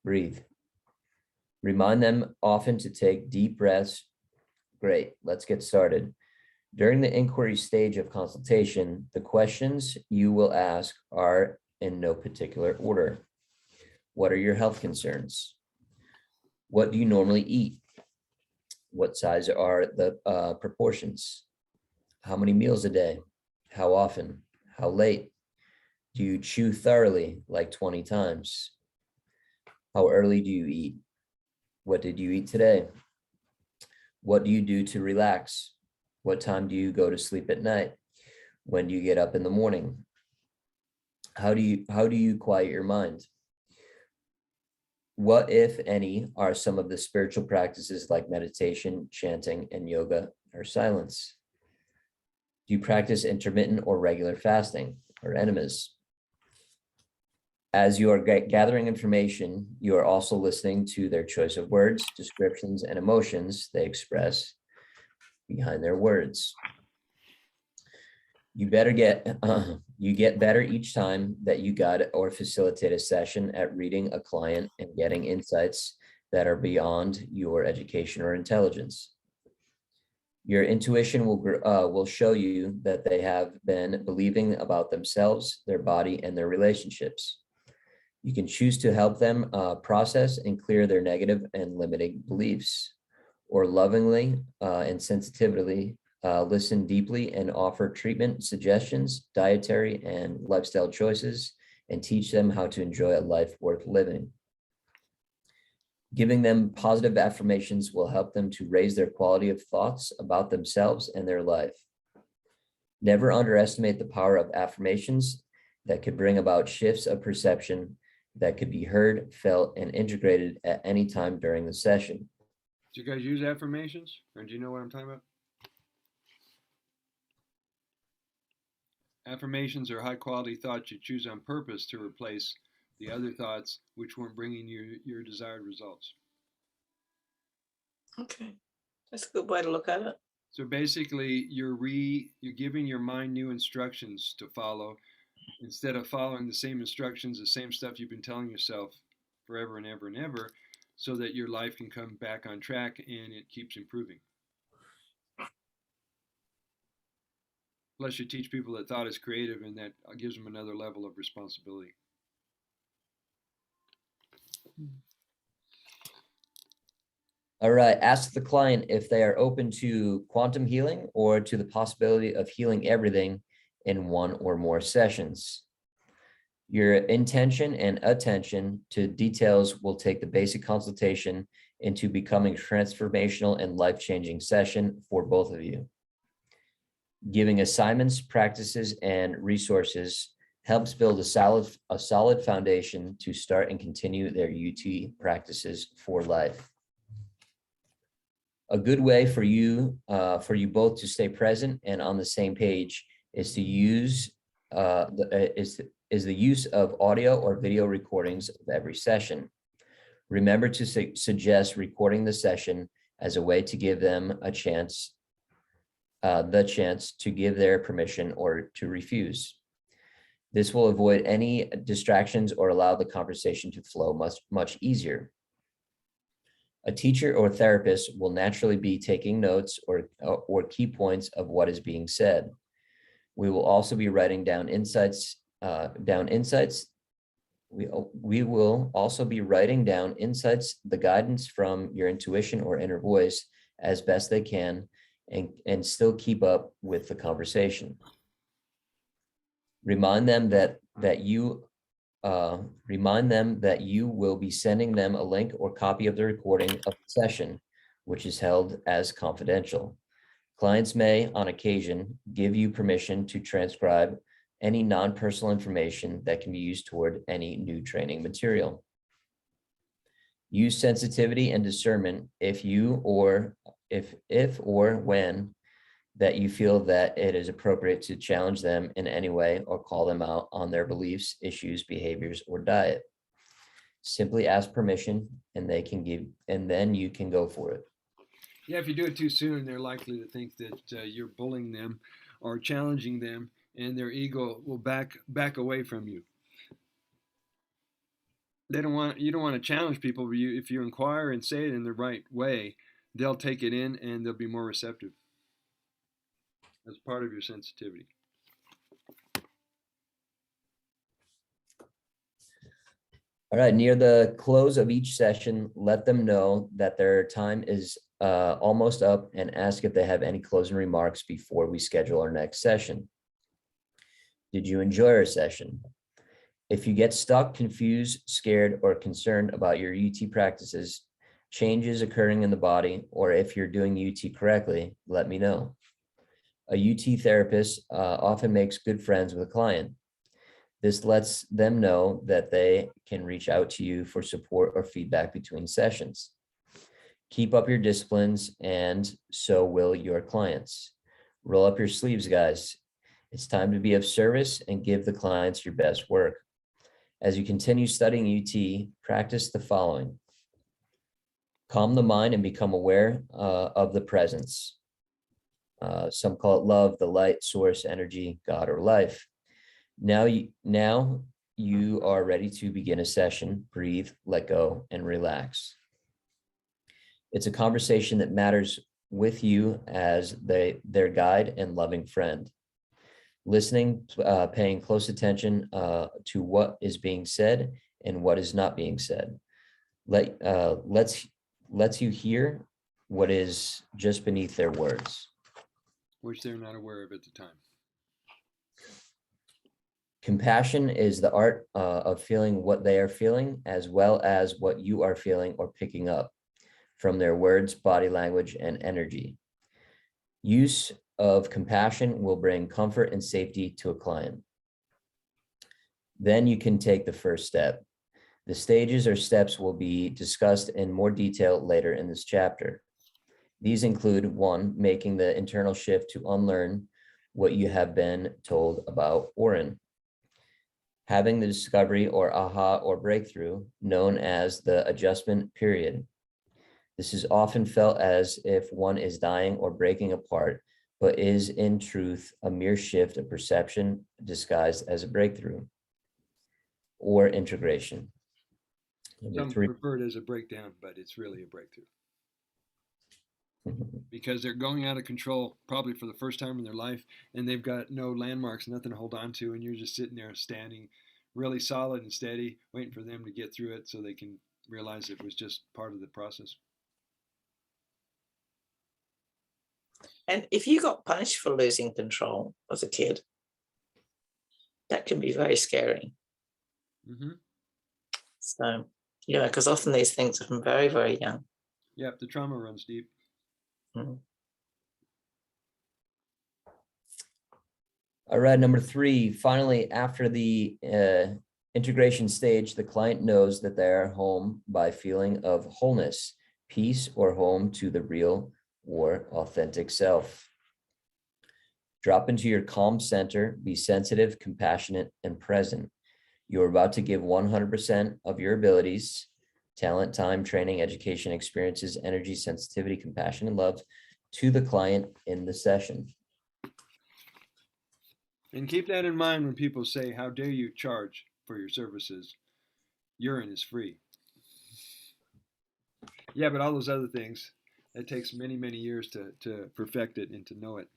Breathe. Remind them often to take deep breaths. Great, let's get started. During the inquiry stage of consultation, the questions you will ask are in no particular order. What are your health concerns? What do you normally eat? What size are the proportions? How many meals a day? How often? How late? Do you chew thoroughly, like 20 times? How early do you eat? What did you eat today? What do you do to relax? What time do you go to sleep at night? When do you get up in the morning? How do you quiet your mind? What, if any, are some of the spiritual practices like meditation, chanting, and yoga or silence? Do you practice intermittent or regular fasting or enemas? As you are gathering information, you are also listening to their choice of words, descriptions, and emotions they express behind their words. You get better each time that you guide or facilitate a session at reading a client and getting insights that are beyond your education or intelligence. Your intuition will show you that they have been believing about themselves, their body, and their relationships. You can choose to help them process and clear their negative and limiting beliefs, or lovingly and sensitively listen deeply and offer treatment suggestions, dietary and lifestyle choices, and teach them how to enjoy a life worth living. Giving them positive affirmations will help them to raise their quality of thoughts about themselves and their life. Never underestimate the power of affirmations that could bring about shifts of perception that could be heard, felt, and integrated at any time during the session. Do you guys use affirmations? Or do you know what I'm talking about? Affirmations are high quality thoughts you choose on purpose to replace the other thoughts which weren't bringing you your desired results. Okay, that's a good way to look at it. So basically, you're giving your mind new instructions to follow instead of following the same instructions, the same stuff you've been telling yourself forever and ever and ever, so that your life can come back on track and it keeps improving. Plus, you teach people that thought is creative, and that gives them another level of responsibility. All right, ask the client if they are open to quantum healing or to the possibility of healing everything in one or more sessions. Your intention and attention to details will take the basic consultation into becoming transformational and life-changing session for both of you. Giving assignments, practices, and resources helps build a solid foundation to start and continue their UT practices for life. A good way for you both to stay present and on the same page is to use the use of audio or video recordings of every session. Remember to suggest recording the session as a way to give them the chance to give their permission or to refuse. This will avoid any distractions or allow the conversation to flow much easier. A teacher or therapist will naturally be taking notes or key points of what is being said. We will also be writing down insights. We will also be writing down insights, the guidance from your intuition or inner voice as best they can, and still keep up with the conversation. Remind them that you will be sending them a link or copy of the recording of the session, which is held as confidential. Clients may, on occasion, give you permission to transcribe any non-personal information that can be used toward any new training material. Use sensitivity and discernment if or when that you feel that it is appropriate to challenge them in any way or call them out on their beliefs, issues, behaviors, or diet. Simply ask permission and then you can go for it. Yeah, if you do it too soon, they're likely to think that you're bullying them or challenging them, and their ego will back away from you. You don't want to challenge people, but if you inquire and say it in the right way, they'll take it in and they'll be more receptive. That's part of your sensitivity. All right, near the close of each session, let them know that their time is almost up and ask if they have any closing remarks before we schedule our next session. Did you enjoy our session? If you get stuck, confused, scared, or concerned about your UT practices, changes occurring in the body, or if you're doing UT correctly, let me know. A UT therapist often makes good friends with a client. This lets them know that they can reach out to you for support or feedback between sessions. Keep up your disciplines, and so will your clients. Roll up your sleeves, guys. It's time to be of service and give the clients your best work. As you continue studying UT, practice the following. Calm the mind and become aware of the presence. Some call it love, the light, source, energy, God, or life. Now you are ready to begin a session. Breathe, let go, and relax. It's a conversation that matters with you as their guide and loving friend. Listening, paying close attention to what is being said and what is not being said. Lets you hear what is just beneath their words, which they're not aware of at the time. Compassion is the art of feeling what they are feeling, as well as what you are feeling or picking up from their words, body language, and energy. Use of compassion will bring comfort and safety to a client. Then you can take the first step. The stages or steps will be discussed in more detail later in this chapter. These include 1, making the internal shift to unlearn what you have been told about Urine. Having the discovery or aha or breakthrough known as the adjustment period. This is often felt as if one is dying or breaking apart, but is in truth a mere shift of perception disguised as a breakthrough or integration. Some refer to it as a breakdown, but it's really a breakthrough. Because they're going out of control probably for the first time in their life, and they've got no landmarks, nothing to hold on to, and you're just sitting there standing really solid and steady, waiting for them to get through it so they can realize it was just part of the process. And if you got punished for losing control as a kid, that can be very scary. Mm-hmm. So, yeah, because often these things are from very, very young. Yep, the trauma runs deep. Mm-hmm. All right, number 3, finally, after the integration stage, the client knows that they are home by feeling of wholeness, peace, or home to the real or authentic self. Drop into your calm center, be sensitive, compassionate, and present. You're about to give 100% of your abilities, talent, time, training, education, experiences, energy, sensitivity, compassion, and love to the client in the session. And keep that in mind when people say, how dare you charge for your services? Urine is free. Yeah, but all those other things, it takes many, many years to perfect it and to know it.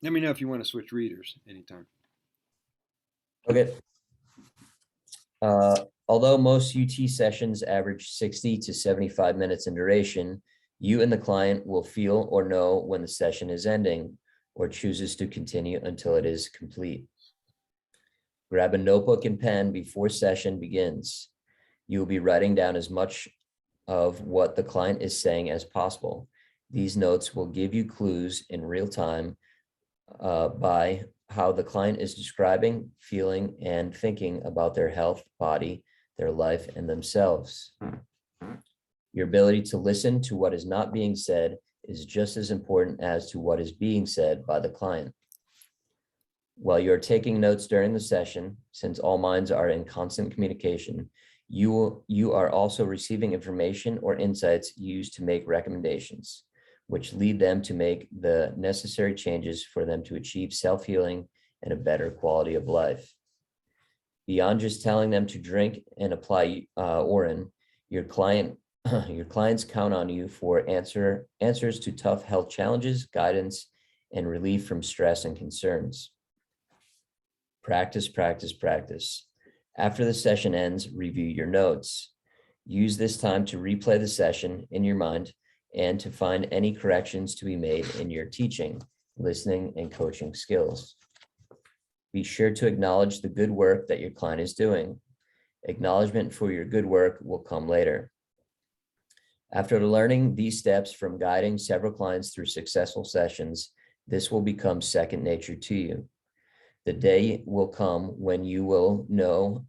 Let me know if you want to switch readers anytime. Okay. Although most UT sessions average 60 to 75 minutes in duration, you and the client will feel or know when the session is ending, or chooses to continue until it is complete. Grab a notebook and pen before session begins. You will be writing down as much of what the client is saying as possible. These notes will give you clues in real time by how the client is describing, feeling, and thinking about their health, body, their life, and themselves. Your ability to listen to what is not being said is just as important as to what is being said by the client. While you're taking notes during the session, since all minds are in constant communication, you are also receiving information or insights used to make recommendations, which lead them to make the necessary changes for them to achieve self-healing and a better quality of life. Beyond just telling them to drink and apply Urine, your clients count on you for answers to tough health challenges, guidance, and relief from stress and concerns. Practice, practice, practice. After the session ends, review your notes. Use this time to replay the session in your mind and to find any corrections to be made in your teaching, listening, and coaching skills. Be sure to acknowledge the good work that your client is doing. Acknowledgement for your good work will come later. After learning these steps from guiding several clients through successful sessions, this will become second nature to you. The day will come when you will know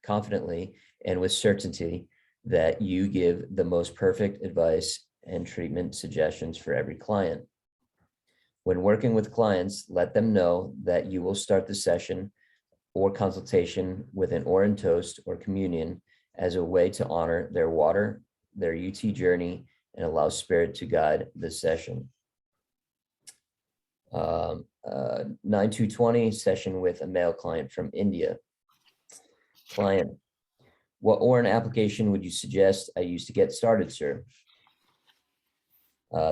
confidently and with certainty that you give the most perfect advice and treatment suggestions for every client. When working with clients, let them know that you will start the session or consultation with an Urine toast or communion as a way to honor their water, their UT journey, and allow spirit to guide the session. 9220 session with a male client from India. Client: what Urine application would you suggest I use to get started, sir?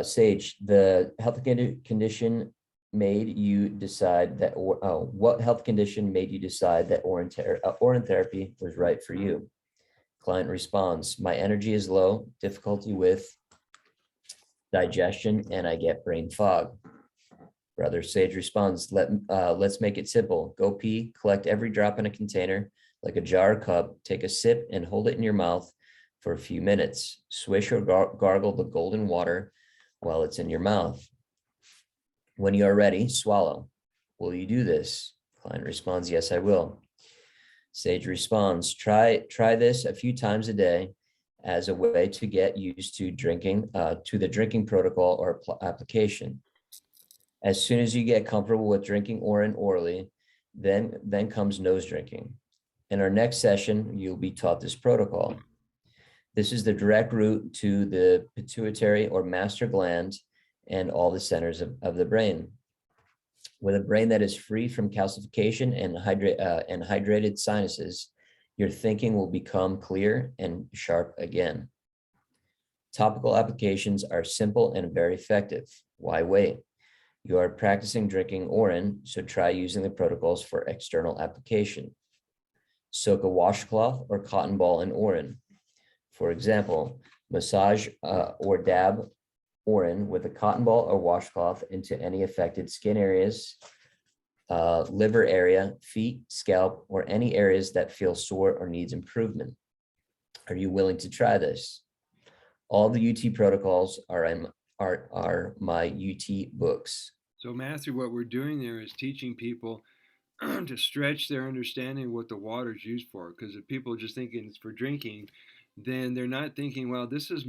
Sage: the health condition made you decide that, what health condition made you decide that Urine therapy was right for you? Client responds: my energy is low, difficulty with digestion, and I get brain fog. Brother Sage responds: let's make it simple. Go pee, collect every drop in a container, like a jar or cup, take a sip and hold it in your mouth for a few minutes. Swish or gargle the golden water while it's in your mouth. When you are ready, swallow. Will you do this? Client responds: yes, I will. Sage responds: try this a few times a day as a way to get used to drinking, to the drinking protocol or application. As soon as you get comfortable with drinking Urine orally, then comes nose drinking. In our next session, you'll be taught this protocol. This is the direct route to the pituitary or master gland and all the centers of the brain. With a brain that is free from calcification and hydrated sinuses, your thinking will become clear and sharp again. Topical applications are simple and very effective. Why wait? You are practicing drinking Urine, so try using the protocols for external application. Soak a washcloth or cotton ball in Urine. For example, massage or dab Urine with a cotton ball or washcloth into any affected skin areas, liver area, feet, scalp, or any areas that feel sore or needs improvement. Are you willing to try this? All the UT protocols are my UT books. So Matthew, what we're doing there is teaching people to stretch their understanding of what the water is used for. Because if people are just thinking it's for drinking, then they're not thinking, well, this is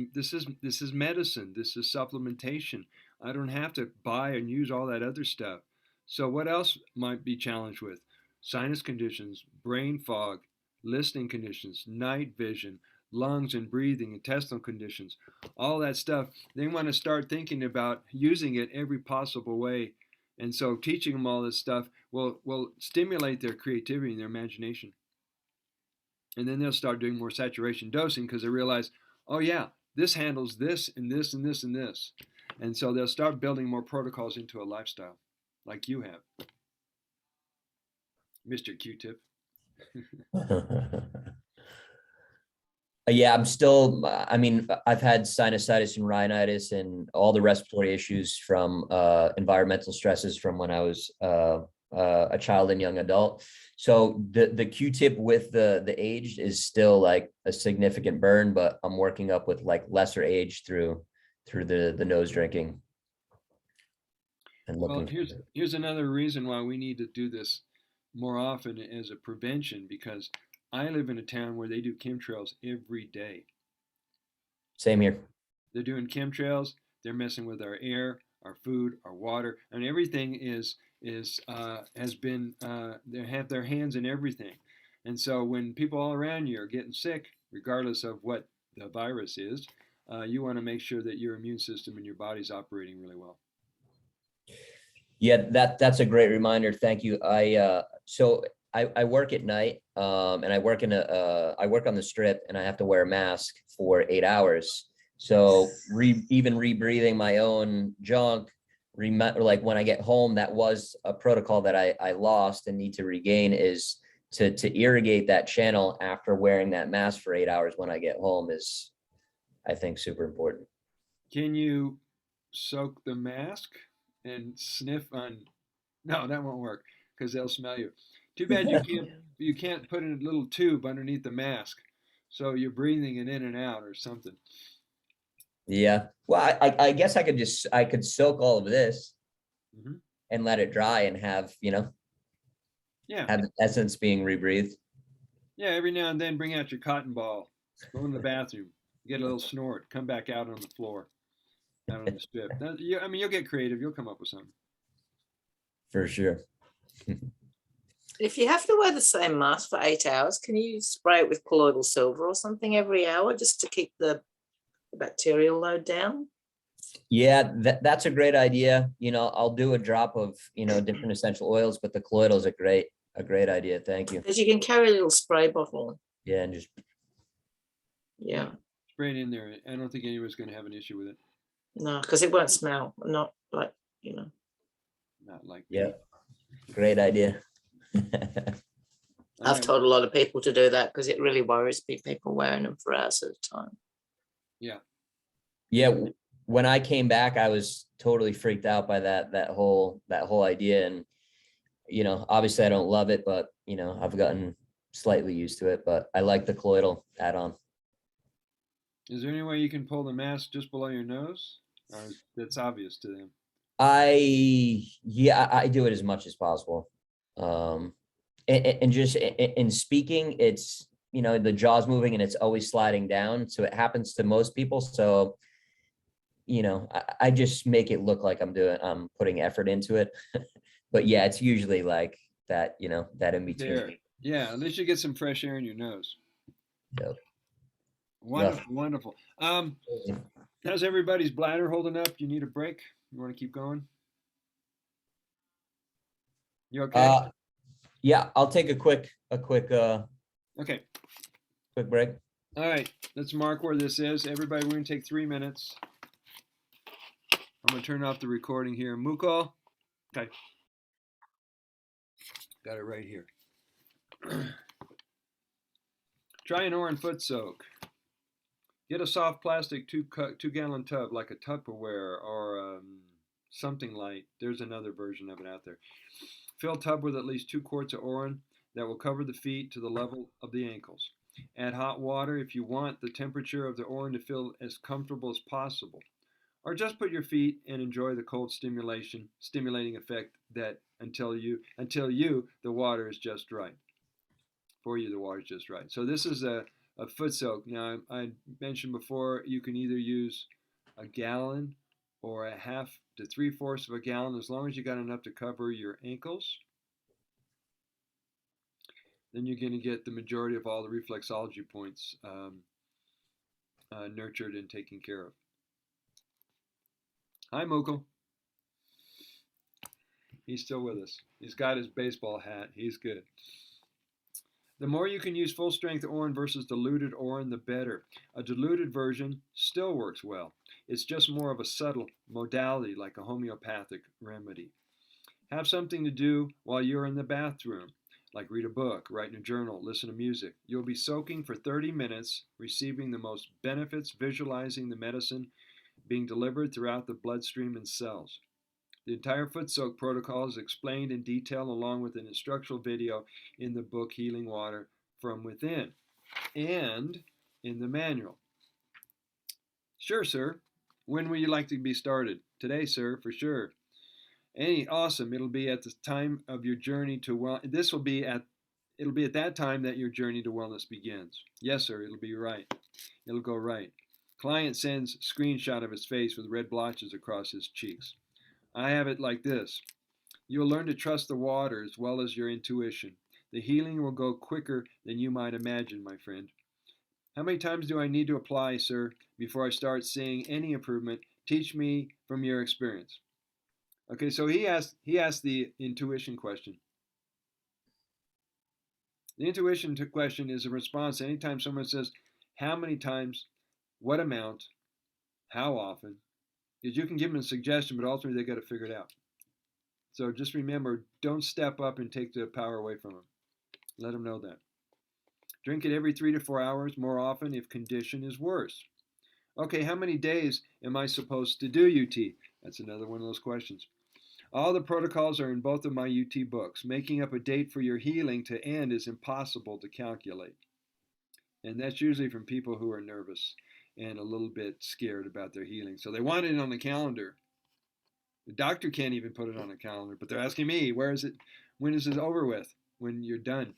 medicine, this is supplementation. I don't have to buy and use all that other stuff. So what else might be challenged with? Sinus conditions, brain fog, listening conditions, night vision, lungs and breathing, intestinal conditions, all that stuff. They want to start thinking about using it every possible way. And so teaching them all this stuff will stimulate their creativity and their imagination. And then they'll start doing more saturation dosing because they realize, oh yeah, this handles this and this and this and this. And so they'll start building more protocols into a lifestyle like you have, Mr. Q-Tip. Yeah, I'm still, I mean, I've had sinusitis and rhinitis and all the respiratory issues from environmental stresses from when I was a child and young adult. So the Q-tip with the aged is still like a significant burn, but I'm working up with like lesser age through the nose drinking and Well, looking. here's another reason why we need to do this more often as a prevention, because I live in a town where they do chemtrails every day. Same here. They're doing chemtrails. They're messing with our air, our food, our water, and everything is has been they have their hands in everything. And so when people all around you are getting sick, regardless of what the virus is, you want to make sure that your immune system and your body's operating really well. Yeah, that's a great reminder. Thank you. I work at night, and I work I work on the strip, and I have to wear a mask for 8 hours. So even rebreathing my own junk, like when I get home, that was a protocol that I lost and need to regain, is to irrigate that channel after wearing that mask for 8 hours when I get home is, I think, super important. Can you soak the mask and sniff on? No, that won't work because they'll smell you. Too bad you can't put in a little tube underneath the mask, so you're breathing it in and out or something. Yeah. Well, I guess I could soak all of this Hmm. and let it dry and have, Yeah, have the essence being rebreathed. yeah. Every now and then, bring out your cotton ball, go in the bathroom, get a little snort, come back out on the floor, out on the strip. I mean, you'll get creative. You'll come up with something. For sure. If you have to wear the same mask for 8 hours, can you spray it with colloidal silver or something every hour just to keep the bacterial load down? Yeah, that's a great idea. I'll do a drop of, different essential oils, but the colloidal is a great idea. Thank you. Because you can carry a little spray bottle. Yeah, and just Yeah. Spray it in there. I don't think anyone's going to have an issue with it. No, because it won't smell. Not like, Not like yeah, me. great idea. I've told a lot of people to do that because it really worries me, people wearing them for hours at a time. Yeah. Yeah, when I came back, I was totally freaked out by that whole idea, and obviously I don't love it, but I've gotten slightly used to it. But I like the colloidal add-on. Is there any way you can pull the mask just below your nose? Or that's obvious to them. I do it as much as possible. And just in speaking, it's the jaw's moving and it's always sliding down, so it happens to most people. So I just make it look like I'm putting effort into it. But yeah, it's usually like that, that in between. There. Yeah, at least you get some fresh air in your nose. Yep. Wonderful, wonderful. How's everybody's bladder holding up? You need a break? You want to keep going? You okay? Yeah, I'll take a quick Okay. quick break. All right. Let's mark where this is. Everybody, we're going to take 3 minutes. I'm going to turn off the recording here. Mukul. Okay. Got it right here. Try an orange foot soak. Get a soft plastic 2-gallon tub like a Tupperware or something light. There's another version of it out there. Fill tub with at least 2 quarts of Orin that will cover the feet to the level of the ankles. Add hot water if you want the temperature of the Orin to feel as comfortable as possible. Or just put your feet and enjoy the cold stimulating effect that until the water is just right. For you, the water is just right. So this is a foot soak. Now, I mentioned before, you can either use a gallon or a half to 3/4 of a gallon, as long as you got enough to cover your ankles. Then you're going to get the majority of all the reflexology points nurtured and taken care of. Hi, Mukul. He's still with us. He's got his baseball hat. He's good. The more you can use full-strength Orin versus diluted Orin, the better. A diluted version still works well. It's just more of a subtle modality, like a homeopathic remedy. Have something to do while you're in the bathroom. like read a book, write in a journal, listen to music. You'll be soaking for 30 minutes, receiving the most benefits, visualizing the medicine being delivered throughout the bloodstream and cells. The entire foot soak protocol is explained in detail along with an instructional video in the book Healing Water from Within and in the manual. Sure, sir. When would you like to be started? Today, sir, for sure. Awesome. It'll be at the time of your journey to it'll be at that time that your journey to wellness begins. Yes, sir, it'll be right. It'll go right. Client sends screenshot of his face with red blotches across his cheeks. I have it like this. You'll learn to trust the water as well as your intuition. The healing will go quicker than you might imagine, my friend. How many times do I need to apply, sir, before I start seeing any improvement? Teach me from your experience. Okay, so he asked the intuition question. The intuition question is a response anytime someone says, how many times, what amount, how often, because you can give them a suggestion, but ultimately they got to figure it out. So just remember, don't step up and take the power away from them. Let them know that. Drink it every 3 to 4 hours, more often if condition is worse. Okay, how many days am I supposed to do UT? That's another one of those questions. All the protocols are in both of my UT books. Making up a date for your healing to end is impossible to calculate. And that's usually from people who are nervous and a little bit scared about their healing. So they want it on the calendar. The doctor can't even put it on a calendar, but they're asking me, where is it? When is it over with? When you're done.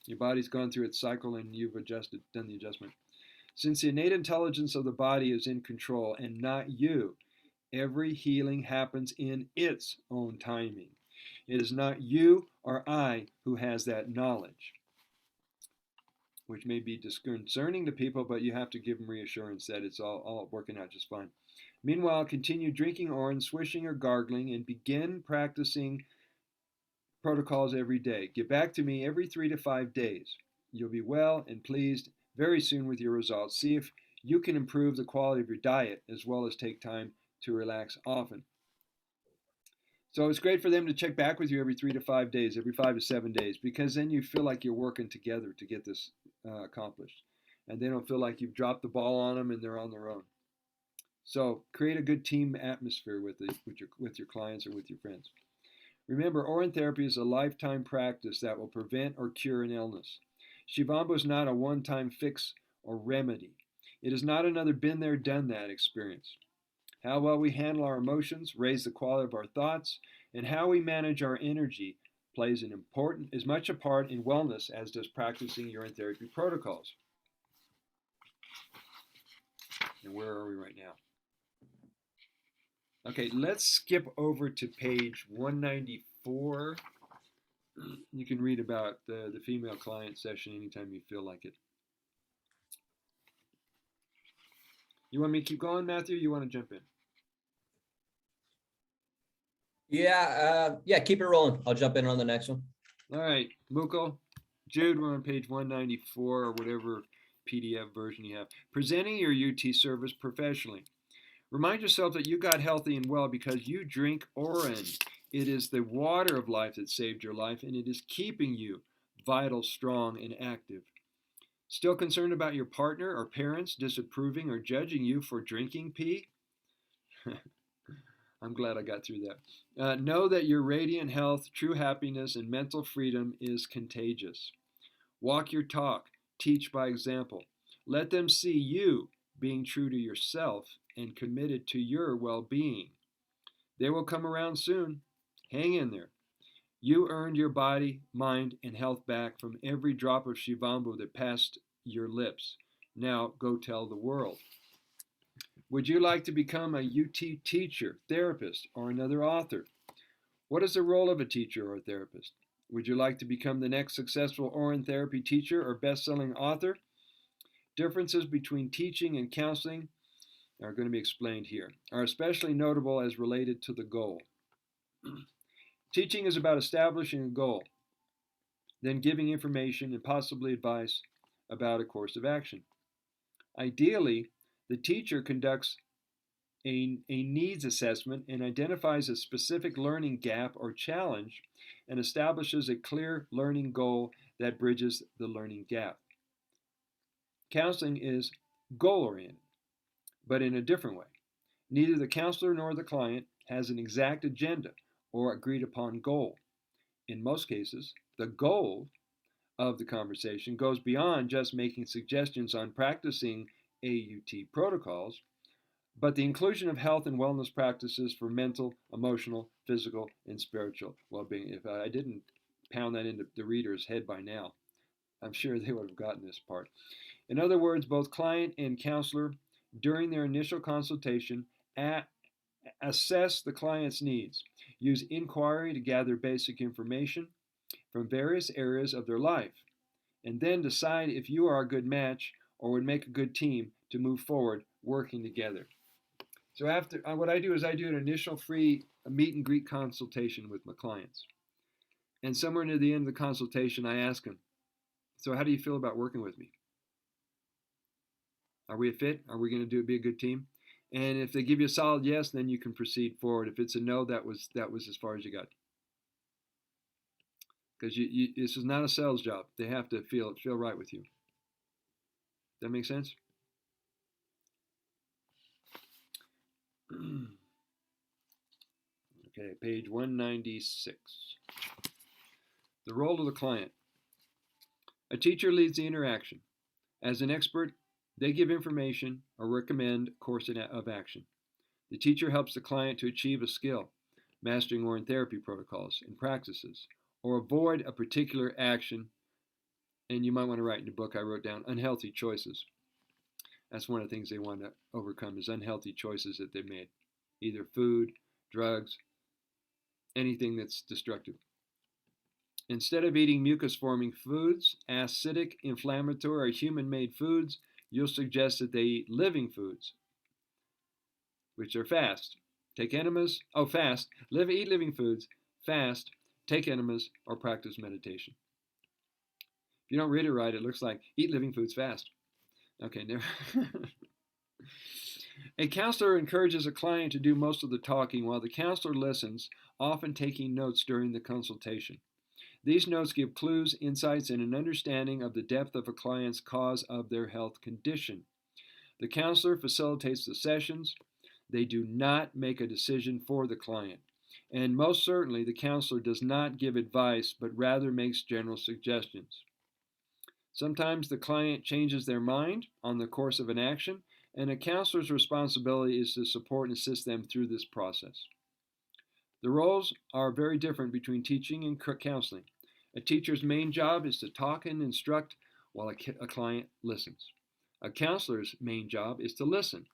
Your body's gone through its cycle and you've done the adjustment. Since the innate intelligence of the body is in control and not you, every healing happens in its own timing. It is not you or I who has that knowledge, which may be disconcerting to people, but you have to give them reassurance that it's all working out just fine. Meanwhile, continue drinking orange, swishing, or gargling, and begin practicing protocols every day. Get back to me every 3 to 5 days. You'll be well and pleased very soon with your results. See if you can improve the quality of your diet as well as take time to relax often. So it's great for them to check back with you every 3 to 5 days, every 5 to 7 days, because then you feel like you're working together to get this accomplished. And they don't feel like you've dropped the ball on them and they're on their own. So create a good team atmosphere with your clients or with your friends. Remember, Urine Therapy is a lifetime practice that will prevent or cure an illness. Shivambu is not a one-time fix or remedy. It is not another been there, done that experience. How well we handle our emotions, raise the quality of our thoughts, and how we manage our energy plays as much a part in wellness as does practicing urine therapy protocols. And where are we right now? Okay, let's skip over to page 194. You can read about the female client session anytime you feel like it. You want me to keep going, Matthew? Or you want to jump in? Yeah, keep it rolling. I'll jump in on the next one. All right, Mukul, Jude, we're on page 194 or whatever PDF version you have. Presenting your UT service professionally. Remind yourself that you got healthy and well because you drink Urine. It is the water of life that saved your life, and it is keeping you vital, strong, and active. Still concerned about your partner or parents disapproving or judging you for drinking pee? I'm glad I got through that. Know that your radiant health, true happiness, and mental freedom is contagious. Walk your talk. Teach by example. Let them see you being true to yourself and committed to your well-being. They will come around soon. Hang in there. You earned your body, mind, and health back from every drop of Shivambu that passed your lips. Now go tell the world. Would you like to become a UT teacher, therapist, or another author? What is the role of a teacher or a therapist? Would you like to become the next successful Urine Therapy teacher or best-selling author? Differences between teaching and counseling are going to be explained here, are especially notable as related to the goal. Teaching is about establishing a goal, then giving information and possibly advice about a course of action. Ideally, the teacher conducts a needs assessment and identifies a specific learning gap or challenge and establishes a clear learning goal that bridges the learning gap. Counseling is goal-oriented, but in a different way. Neither the counselor nor the client has an exact agenda or agreed upon goal. In most cases, the goal of the conversation goes beyond just making suggestions on practicing AUT protocols, but the inclusion of health and wellness practices for mental, emotional, physical, and spiritual well-being. If I didn't pound that into the reader's head by now, I'm sure they would have gotten this part. In other words, both client and counselor, during their initial consultation, assess the client's needs, use inquiry to gather basic information from various areas of their life, and then decide if you are a good match or would make a good team to move forward working together. So after what I do is I do an initial free meet and greet consultation with my clients. And somewhere near the end of the consultation, I ask them, so how do you feel about working with me? Are we a fit? Are we going to be a good team? And if they give you a solid yes, then you can proceed forward. If it's a no, that was as far as you got. Because this is not a sales job. They have to feel right with you. That make sense? Okay, page 196. The role of the client. A teacher leads the interaction. As an expert, they give information or recommend a course of action. The teacher helps the client to achieve a skill, mastering Urine Therapy protocols and practices, or avoid a particular action. And you might want to write in the book I wrote down, unhealthy choices. That's one of the things they want to overcome is unhealthy choices that they've made. Either food, drugs, anything that's destructive. Instead of eating mucus-forming foods, acidic, inflammatory, or human-made foods, you'll suggest that they eat living foods, which are fast. Take enemas, fast, eat living foods, fast, take enemas, or practice meditation. If you don't read it right, it looks like eat living foods fast. Okay, never. A counselor encourages a client to do most of the talking while the counselor listens, often taking notes during the consultation. These notes give clues, insights, and an understanding of the depth of a client's cause of their health condition. The counselor facilitates the sessions. They do not make a decision for the client. And most certainly, the counselor does not give advice, but rather makes general suggestions. Sometimes the client changes their mind on the course of an action, and a counselor's responsibility is to support and assist them through this process. The roles are very different between teaching and counseling. A teacher's main job is to talk and instruct while a client listens. A counselor's main job is to listen,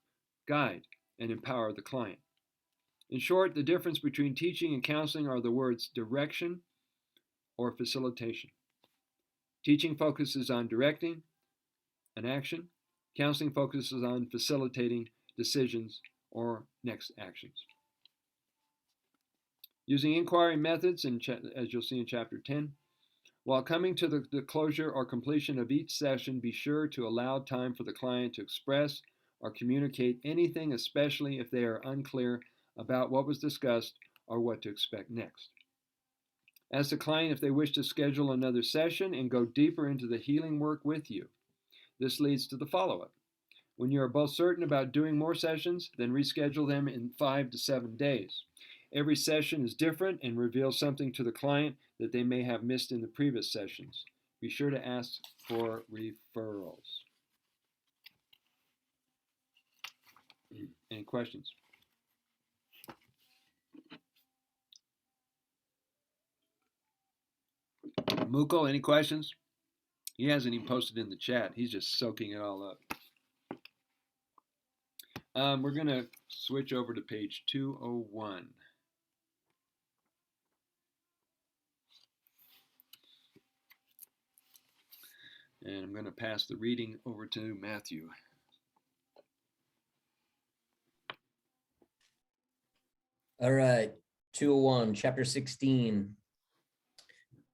guide, and empower the client. In short, the difference between teaching and counseling are the words direction or facilitation. Teaching focuses on directing an action. Counseling focuses on facilitating decisions or next actions. Using inquiry methods, as you'll see in Chapter 10, while coming to the closure or completion of each session, be sure to allow time for the client to express or communicate anything, especially if they are unclear about what was discussed or what to expect next. Ask the client if they wish to schedule another session and go deeper into the healing work with you. This leads to the follow-up. When you are both certain about doing more sessions, then reschedule them in 5 to 7 days. Every session is different and reveals something to the client that they may have missed in the previous sessions. Be sure to ask for referrals. Any questions? Mukul, any questions? He hasn't even posted in the chat. He's just soaking it all up. We're going to switch over to page 201. And I'm going to pass the reading over to Matthew. All right, 201, chapter 16.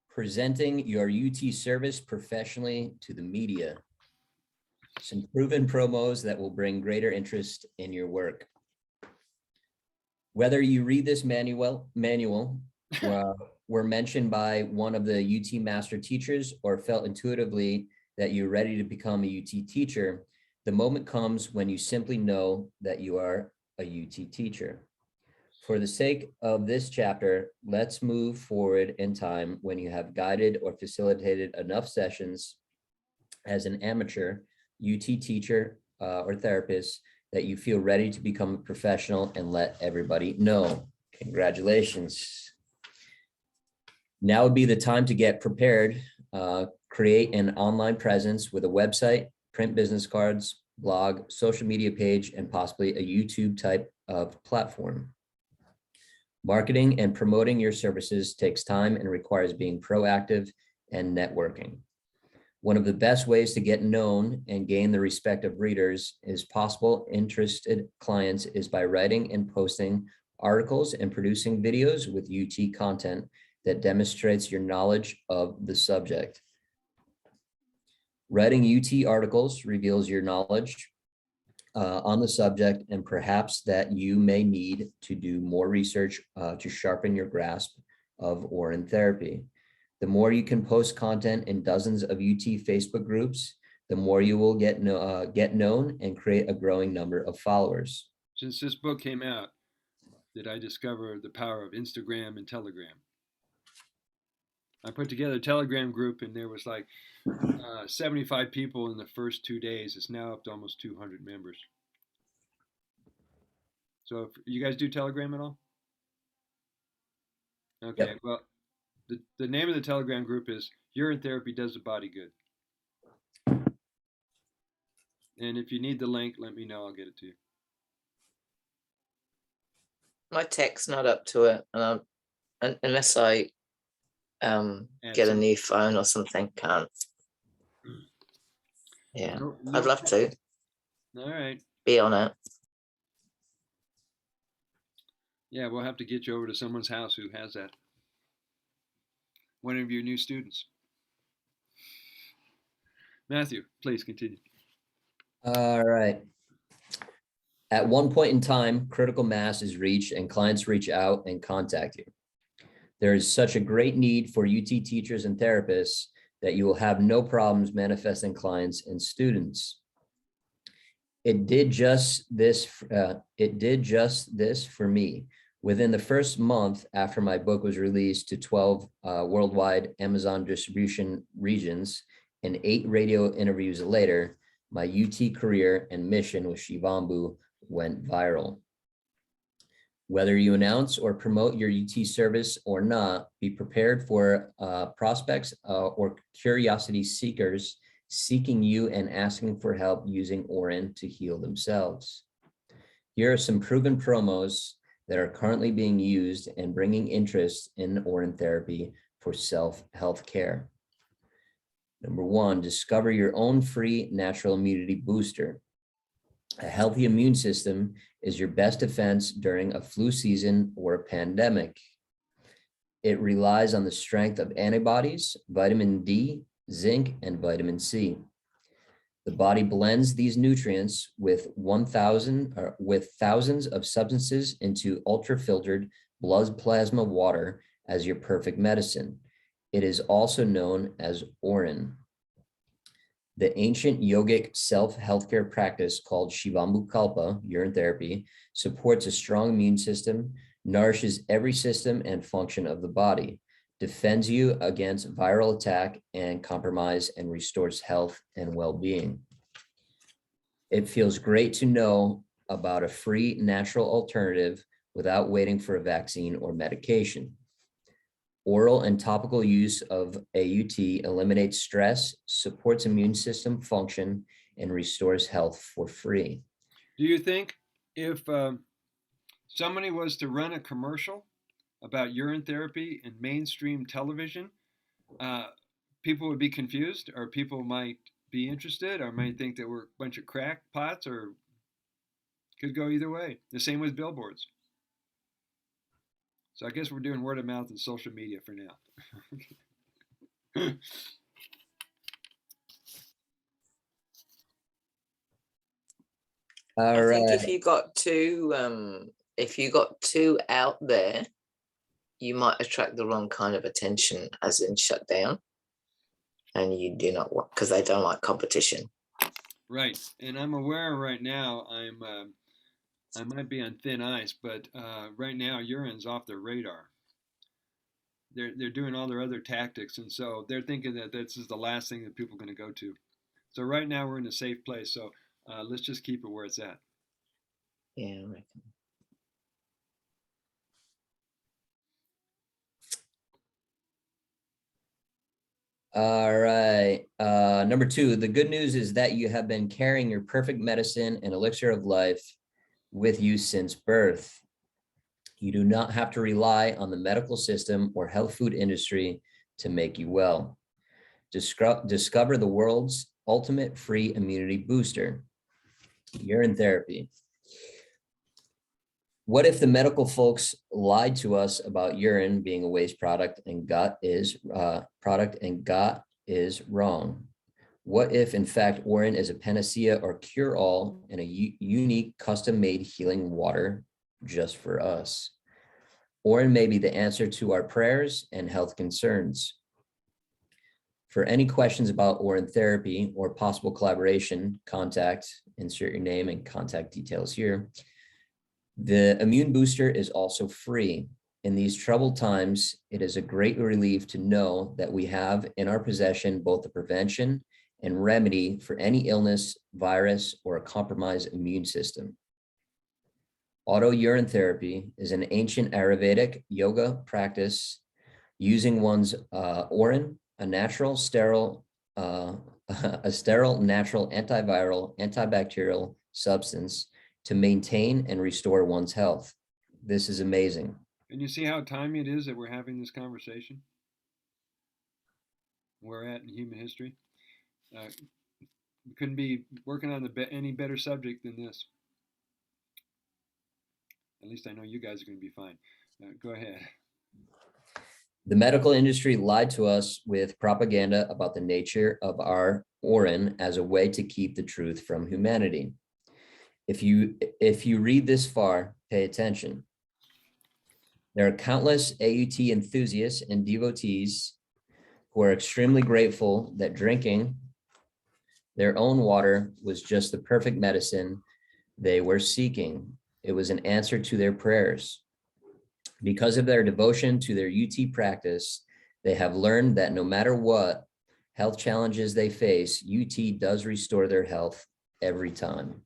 Presenting your UT service professionally to the media. Some proven promos that will bring greater interest in your work. Whether you read this manual were mentioned by one of the UT master teachers or felt intuitively that you're ready to become a UT teacher, the moment comes when you simply know that you are a UT teacher. For the sake of this chapter, let's move forward in time when you have guided or facilitated enough sessions as an amateur UT teacher or therapist that you feel ready to become a professional and let everybody know. Congratulations. Now would be the time to get prepared. Create an online presence with a website, print business cards, blog, social media page, and possibly a YouTube type of platform. Marketing and promoting your services takes time and requires being proactive and networking. One of the best ways to get known and gain the respect of readers is possible interested clients is by writing and posting articles and producing videos with UT content that demonstrates your knowledge of the subject. Writing UT articles reveals your knowledge on the subject and perhaps that you may need to do more research to sharpen your grasp of Urine Therapy. The more you can post content in dozens of UT Facebook groups, the more you will get known and create a growing number of followers. Since this book came out, did I discover the power of Instagram and Telegram. I put together a Telegram group and there was like 75 people in the first 2 days. It's now up to almost 200 members. So if you guys do Telegram at all? Okay, Yep. well, the name of the Telegram group is Urine Therapy Does the Body Good. And if you need the link, let me know. I'll get it to you. My tech's not up to it, and unless I get a new phone or something, can't. Yeah, I'd love to. All right. Be on it. Yeah, we'll have to get you over to someone's house who has that. One of your new students. Matthew, please continue. All right. At one point in time, critical mass is reached and clients reach out and contact you. There is such a great need for UT teachers and therapists that you will have no problems manifesting clients and students. It did just this for me. Within the first month after my book was released to 12 worldwide Amazon distribution regions and 8 radio interviews later, my UT career and mission with Shivambu went viral. Whether you announce or promote your UT service or not, be prepared for prospects or curiosity seekers seeking you and asking for help using Urine to heal themselves. Here are some proven promos that are currently being used and bringing interest in Urine Therapy for self-health care. Number 1, discover your own free natural immunity booster. A healthy immune system is your best defense during a flu season or a pandemic. It relies on the strength of antibodies, vitamin D, zinc, and vitamin C. The body blends these nutrients with thousands of substances into ultra-filtered blood plasma water as your perfect medicine. It is also known as Urine. The ancient yogic self-healthcare practice called Shiva Kalpa, urine therapy, supports a strong immune system, nourishes every system and function of the body, defends you against viral attack and compromise, and restores health and well-being. It feels great to know about a free natural alternative without waiting for a vaccine or medication. Oral and topical use of AUT eliminates stress, supports immune system function, and restores health for free. Do you think if somebody was to run a commercial about urine therapy in mainstream television, people would be confused, or people might be interested, or might think that we're a bunch of crackpots, or could go either way? The same with billboards. So I guess we're doing word of mouth and social media for now. All I think right. if you got too if you got too out there, you might attract the wrong kind of attention, as in shut down. And you do not want, because they don't like competition. Right, and I'm aware right now I might be on thin ice, but right now urine's off their radar. They're doing all their other tactics, and so they're thinking that this is the last thing that people are going to go to. So right now we're in a safe place. So let's just keep it where it's at. Yeah, I reckon. All right. Number 2, the good news is that you have been carrying your perfect medicine and elixir of life with you since birth. You do not have to rely on the medical system or health food industry to make you well. Discover the world's ultimate free immunity booster, urine therapy. What if the medical folks lied to us about urine being a waste product and gut is wrong? What if, in fact, urine is a panacea or cure-all and a unique custom-made healing water just for us? Urine may be the answer to our prayers and health concerns. For any questions about urine therapy or possible collaboration, insert your name and contact details here. The immune booster is also free. In these troubled times, it is a great relief to know that we have in our possession both the prevention and remedy for any illness, virus, or a compromised immune system. Auto urine therapy is an ancient Ayurvedic yoga practice using one's urine, a sterile, natural antiviral, antibacterial substance to maintain and restore one's health. This is amazing. And you see how timely it is that we're having this conversation? Where we're at in human history. We couldn't be working on any better subject than this. At least I know you guys are going to be fine. Go ahead. The medical industry lied to us with propaganda about the nature of our urine as a way to keep the truth from humanity. If you read this far, pay attention. There are countless AUT enthusiasts and devotees who are extremely grateful that drinking their own water was just the perfect medicine they were seeking. It was an answer to their prayers. Because of their devotion to their UT practice, they have learned that no matter what health challenges they face, UT does restore their health every time.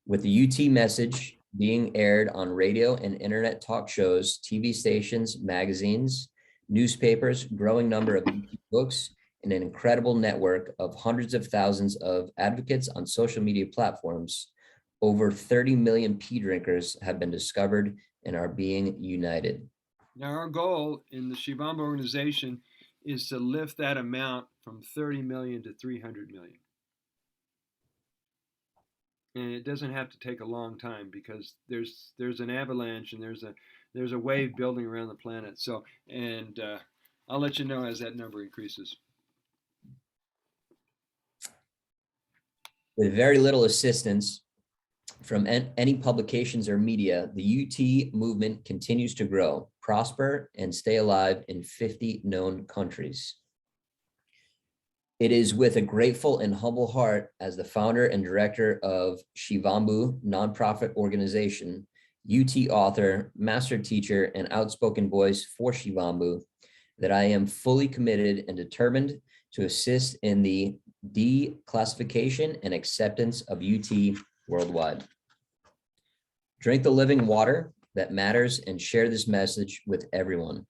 With the UT message being aired on radio and internet talk shows, TV stations, magazines, newspapers, growing number of UT books, and an incredible network of hundreds of thousands of advocates on social media platforms, over 30 million pee drinkers have been discovered and are being united. Now, our goal in the Shivamba organization is to lift that amount from 30 million to 300 million. And it doesn't have to take a long time because there's an avalanche and there's a wave building around the planet. So, and I'll let you know as that number increases. With very little assistance from any publications or media, the UT movement continues to grow, prosper, and stay alive in 50 known countries. It is with a grateful and humble heart as the founder and director of Shivambu nonprofit organization, UT author, master teacher, and outspoken voice for Shivambu that I am fully committed and determined to assist in the declassification and acceptance of UT worldwide. Drink the living water that matters and share this message with everyone.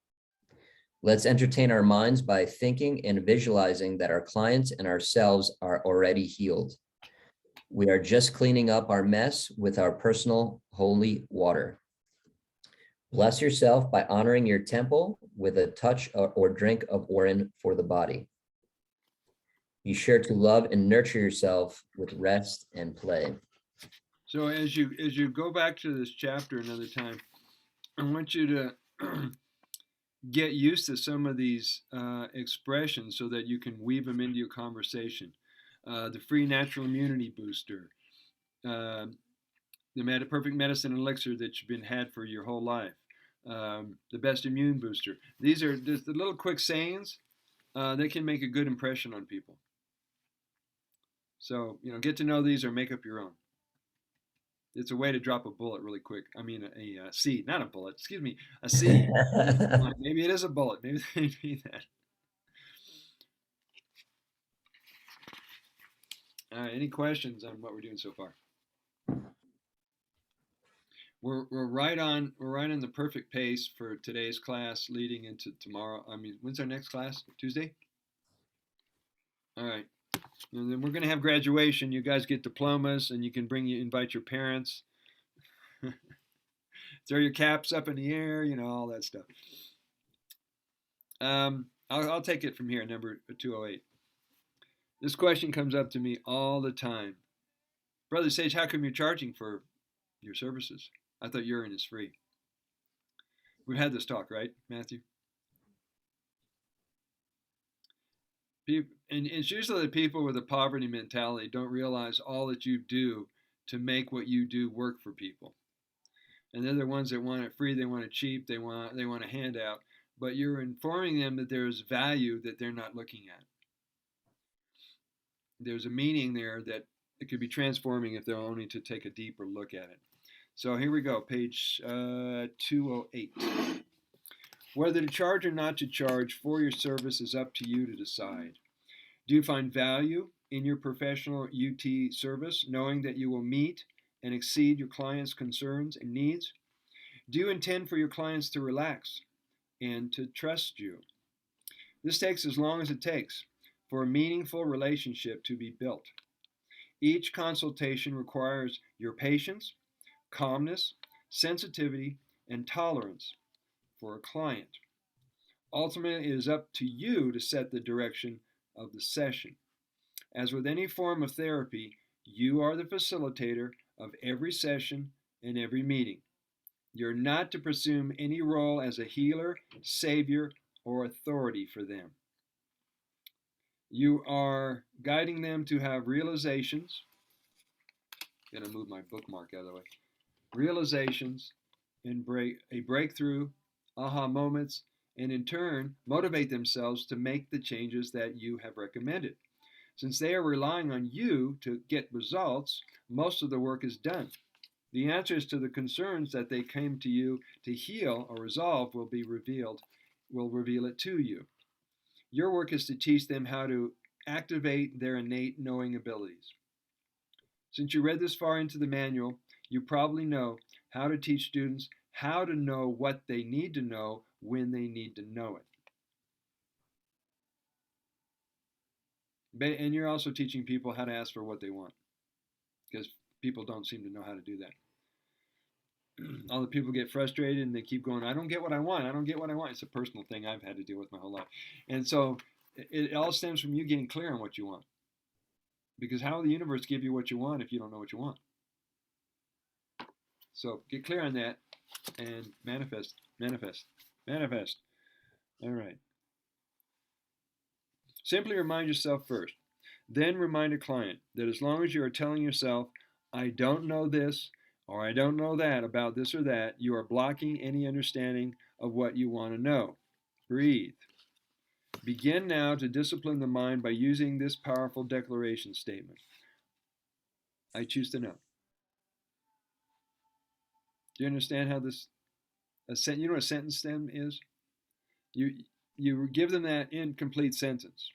Let's entertain our minds by thinking and visualizing that our clients and ourselves are already healed. We are just cleaning up our mess with our personal holy water. Bless yourself by honoring your temple with a touch or drink of urine for the body. Be sure to love and nurture yourself with rest and play. So as you go back to this chapter another time, I want you to get used to some of these expressions so that you can weave them into your conversation. The free natural immunity booster, the perfect medicine elixir that you've been had for your whole life, the best immune booster. These are just the little quick sayings that can make a good impression on people. So, get to know these or make up your own. It's a way to drop a bullet really quick. I mean, a seed, not a bullet. Excuse me, a seed. Maybe it is a bullet. Maybe they mean that. All right. Any questions on what we're doing so far? We're right on the perfect pace for today's class, leading into tomorrow. I mean, when's our next class? Tuesday. All right. And then we're going to have graduation. You guys get diplomas, and you can invite your parents. Throw your caps up in the air, all that stuff. I'll take it from here, number 208. This question comes up to me all the time. Brother Sage, how come you're charging for your services? I thought urine is free. We've had this talk, right, Matthew? And it's usually the people with a poverty mentality don't realize all that you do to make what you do work for people. And they're the ones that want it free, they want it cheap, they want a handout. But you're informing them that there's value that they're not looking at. There's a meaning there that it could be transforming if they're only to take a deeper look at it. So here we go, page 208. Whether to charge or not to charge for your service is up to you to decide. Do you find value in your professional UT service, knowing that you will meet and exceed your clients' concerns and needs? Do you intend for your clients to relax and to trust you? This takes as long as it takes for a meaningful relationship to be built. Each consultation requires your patience, calmness, sensitivity, and tolerance for a client. Ultimately, it is up to you to set the direction of the session. As with any form of therapy, you are the facilitator of every session and every meeting. You're not to presume any role as a healer, savior, or authority for them. You are guiding them to have realizations. I'm going to move my bookmark out of the way. Realizations and a breakthrough, aha moments, and in turn motivate themselves to make the changes that you have recommended. Since they are relying on you to get results, most of the work is done. The answers to the concerns that they came to you to heal or resolve will reveal it to you. Your work is to teach them how to activate their innate knowing abilities. Since you read this far into the manual, you probably know how to teach students how to know what they need to know when they need to know it. And you're also teaching people how to ask for what they want, because people don't seem to know how to do that. All the people get frustrated and they keep going, I don't get what I want. I don't get what I want. It's a personal thing I've had to deal with my whole life. And so it all stems from you getting clear on what you want. Because how will the universe give you what you want if you don't know what you want? So get clear on that and manifest. All right. Simply remind yourself first. Then remind a client that as long as you are telling yourself, I don't know this, or I don't know that about this or that, you are blocking any understanding of what you want to know. Breathe. Begin now to discipline the mind by using this powerful declaration statement. I choose to know. Do you understand how this, you know what a sentence stem is? You give them that incomplete sentence.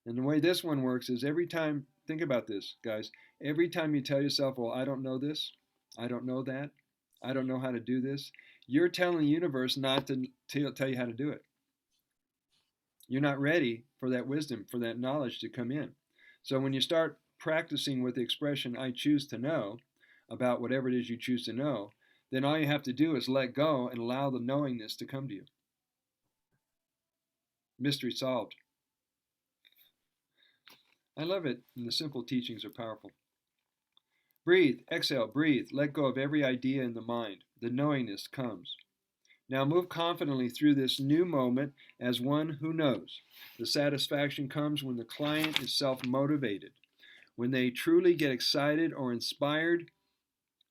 And the way this one works is every time, think about this, guys, every time you tell yourself, well, I don't know this, I don't know that, I don't know how to do this, you're telling the universe not to tell you how to do it. You're not ready for that wisdom, for that knowledge to come in. So when you start practicing with the expression, I choose to know, about whatever it is you choose to know, then all you have to do is let go and allow the knowingness to come to you. Mystery solved. I love it, and the simple teachings are powerful. Breathe, exhale, breathe. Let go of every idea in the mind. The knowingness comes. Now move confidently through this new moment as one who knows. The satisfaction comes when the client is self-motivated. When they truly get excited or inspired,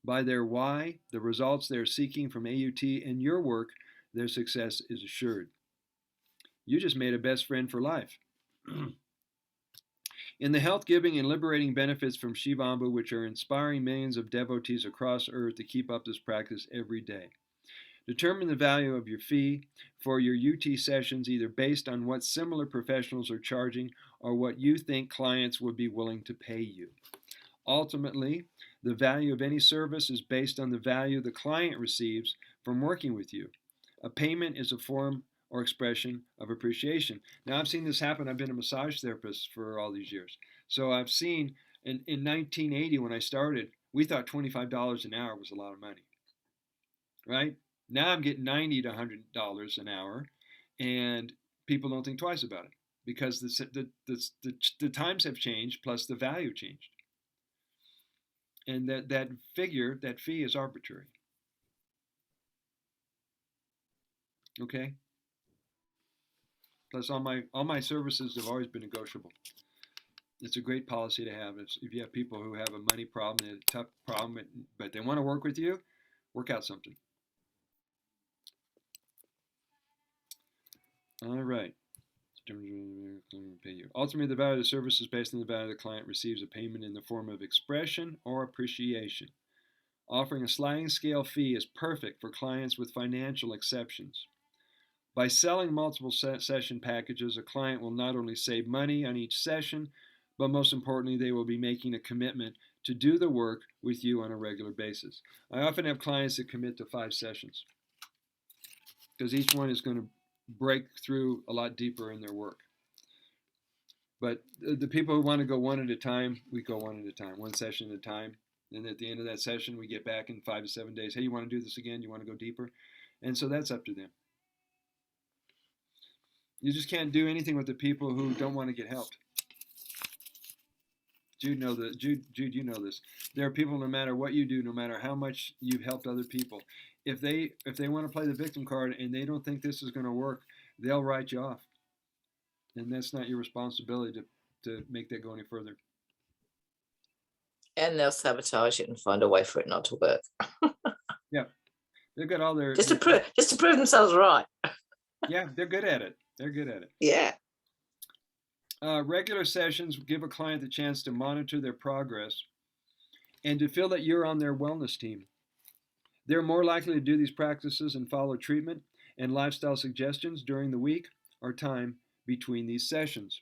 By their why, the results they are seeking from AUT and your work, their success is assured. You just made a best friend for life. In the health-giving and liberating benefits from Shivambu, which are inspiring millions of devotees across earth to keep up this practice every day. Determine the value of your fee for your UT sessions either based on what similar professionals are charging or what you think clients would be willing to pay you. Ultimately, the value of any service is based on the value the client receives from working with you. A payment is a form or expression of appreciation. Now, I've seen this happen. I've been a massage therapist for all these years. So I've seen, in 1980 when I started, we thought $25 an hour was a lot of money, right? Now I'm getting $90 to $100 an hour, and people don't think twice about it because the times have changed, plus the value changed. And that fee is arbitrary. Okay? Plus all my services have always been negotiable. It's a great policy to have. If you have people who have a money problem, a tough problem, but they want to work with you, work out something. All right. Ultimately, the value of the service is based on the value the client receives a payment in the form of expression or appreciation. Offering a sliding scale fee is perfect for clients with financial exceptions. By selling multiple session packages, a client will not only save money on each session, but most importantly, they will be making a commitment to do the work with you on a regular basis. I often have clients that commit to 5 sessions because each one is going to break through a lot deeper in their work. But the people who want to go one at a time, we go one at a time, one session at a time. And at the end of that session, we get back in 5 to 7 days. Hey, you want to do this again? You want to go deeper? And so that's up to them. You just can't do anything with the people who don't want to get helped. Jude, you know this. There are people, no matter what you do, no matter how much you've helped other people, if they want to play the victim card and they don't think this is going to work, they'll write you off. And that's not your responsibility to make that go any further. And they'll sabotage it and find a way for it not to work. Yeah, they've got all their just to prove themselves right. Yeah, they're good at it. Yeah. Regular sessions give a client the chance to monitor their progress and to feel that you're on their wellness team. They're more likely to do these practices and follow treatment and lifestyle suggestions during the week or time between these sessions.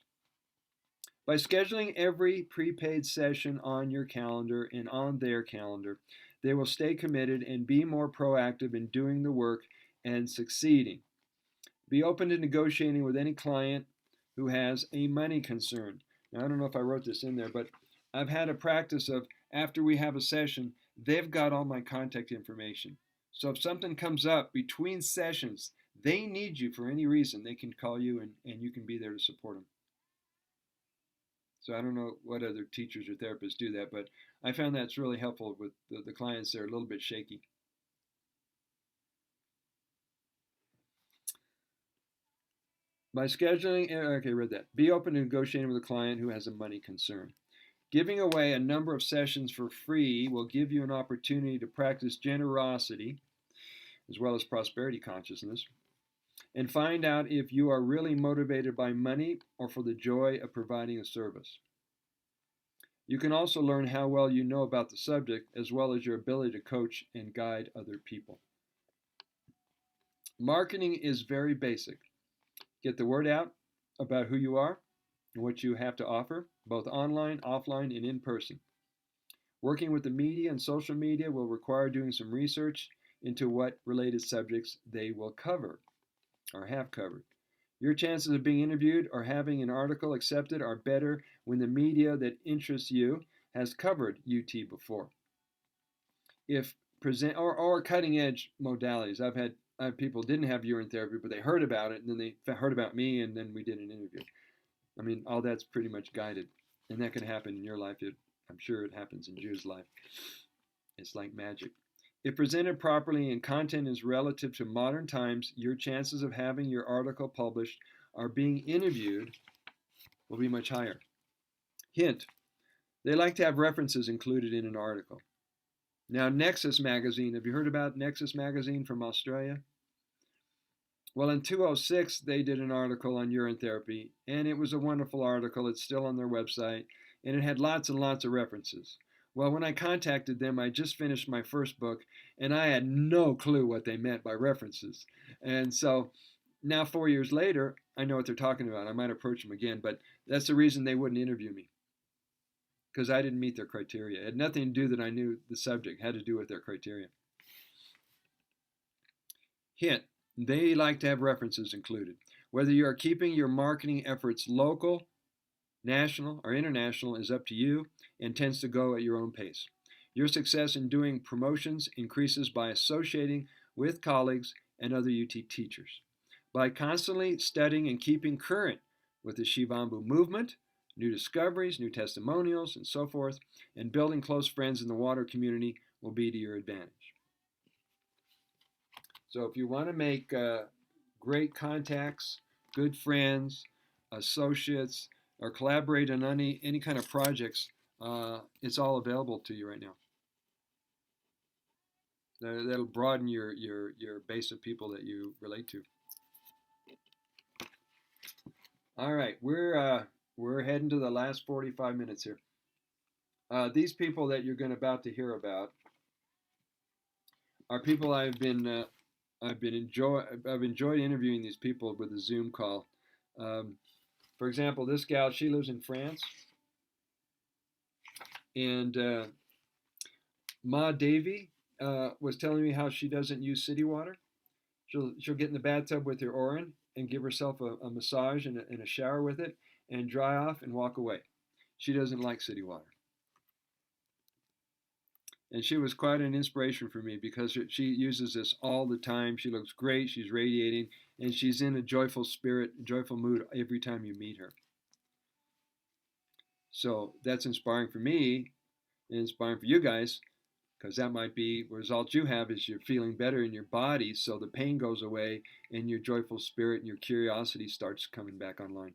By scheduling every prepaid session on your calendar and on their calendar, they will stay committed and be more proactive in doing the work and succeeding. Be open to negotiating with any client who has a money concern. Now, I don't know if I wrote this in there, but I've had a practice of after we have a session, they've got all my contact information. So if something comes up between sessions, they need you for any reason, they can call you and you can be there to support them. So I don't know what other teachers or therapists do that, but I found that's really helpful with the clients that are a little bit shaky. By scheduling, okay, read that. Be open to negotiating with a client who has a money concern. Giving away a number of sessions for free will give you an opportunity to practice generosity as well as prosperity consciousness and find out if you are really motivated by money or for the joy of providing a service. You can also learn how well you know about the subject as well as your ability to coach and guide other people. Marketing is very basic. Get the word out about who you are and what you have to offer, both online, offline, and in person. Working with the media and social media will require doing some research into what related subjects they will cover or have covered. Your chances of being interviewed or having an article accepted are better when the media that interests you has covered UT before. If present or cutting edge modalities, I've had people didn't have urine therapy, but they heard about it, and then they heard about me, and then we did an interview. I mean, all that's pretty much guided, and that can happen in your life. I'm sure it happens in Jude's life. It's like magic. If presented properly and content is relative to modern times, your chances of having your article published or being interviewed will be much higher. Hint, they like to have references included in an article. Now, Nexus Magazine, have you heard about Nexus Magazine from Australia? Well, in 2006, they did an article on urine therapy, and it was a wonderful article. It's still on their website, and it had lots and lots of references. Well, when I contacted them, I just finished my first book, and I had no clue what they meant by references. And so now, 4 years later, I know what they're talking about. I might approach them again, but that's the reason they wouldn't interview me, because I didn't meet their criteria. It had nothing to do that I knew the subject, it had to do with their criteria. Hint, they like to have references included. Whether you are keeping your marketing efforts local, national, or international is up to you and tends to go at your own pace. Your success in doing promotions increases by associating with colleagues and other UT teachers. By constantly studying and keeping current with the Shivambu movement, new discoveries, new testimonials, and so forth, and building close friends in the water community will be to your advantage. So if you want to make great contacts, good friends, associates, or collaborate on any kind of projects, it's all available to you right now. That'll broaden your base of people that you relate to. All right, we're heading to the last 45 minutes here. These people that you're about to hear about are people I've enjoyed interviewing these people with a Zoom call. For example, this gal, she lives in France, and Ma Davy was telling me how she doesn't use city water. She'll get in the bathtub with her Urine and give herself a massage and a shower with it and dry off and walk away. She doesn't like city water. And she was quite an inspiration for me because she uses this all the time. She looks great, she's radiating, and she's in a joyful spirit, joyful mood every time you meet her. So that's inspiring for me and inspiring for you guys, because that might be results you have is you're feeling better in your body, so the pain goes away and your joyful spirit and your curiosity starts coming back online.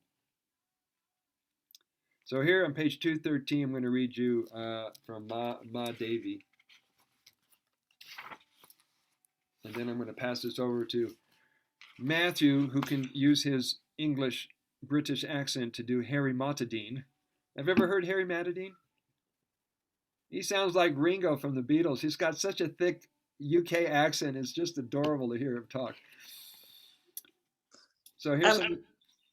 So here on page 213, I'm going to read you from Ma Davy. And then I'm going to pass this over to Matthew, who can use his English British accent to do Harry Matadine. Have you ever heard Harry Matadine? He sounds like Ringo from the Beatles. He's got such a thick UK accent. It's just adorable to hear him talk. So here's some.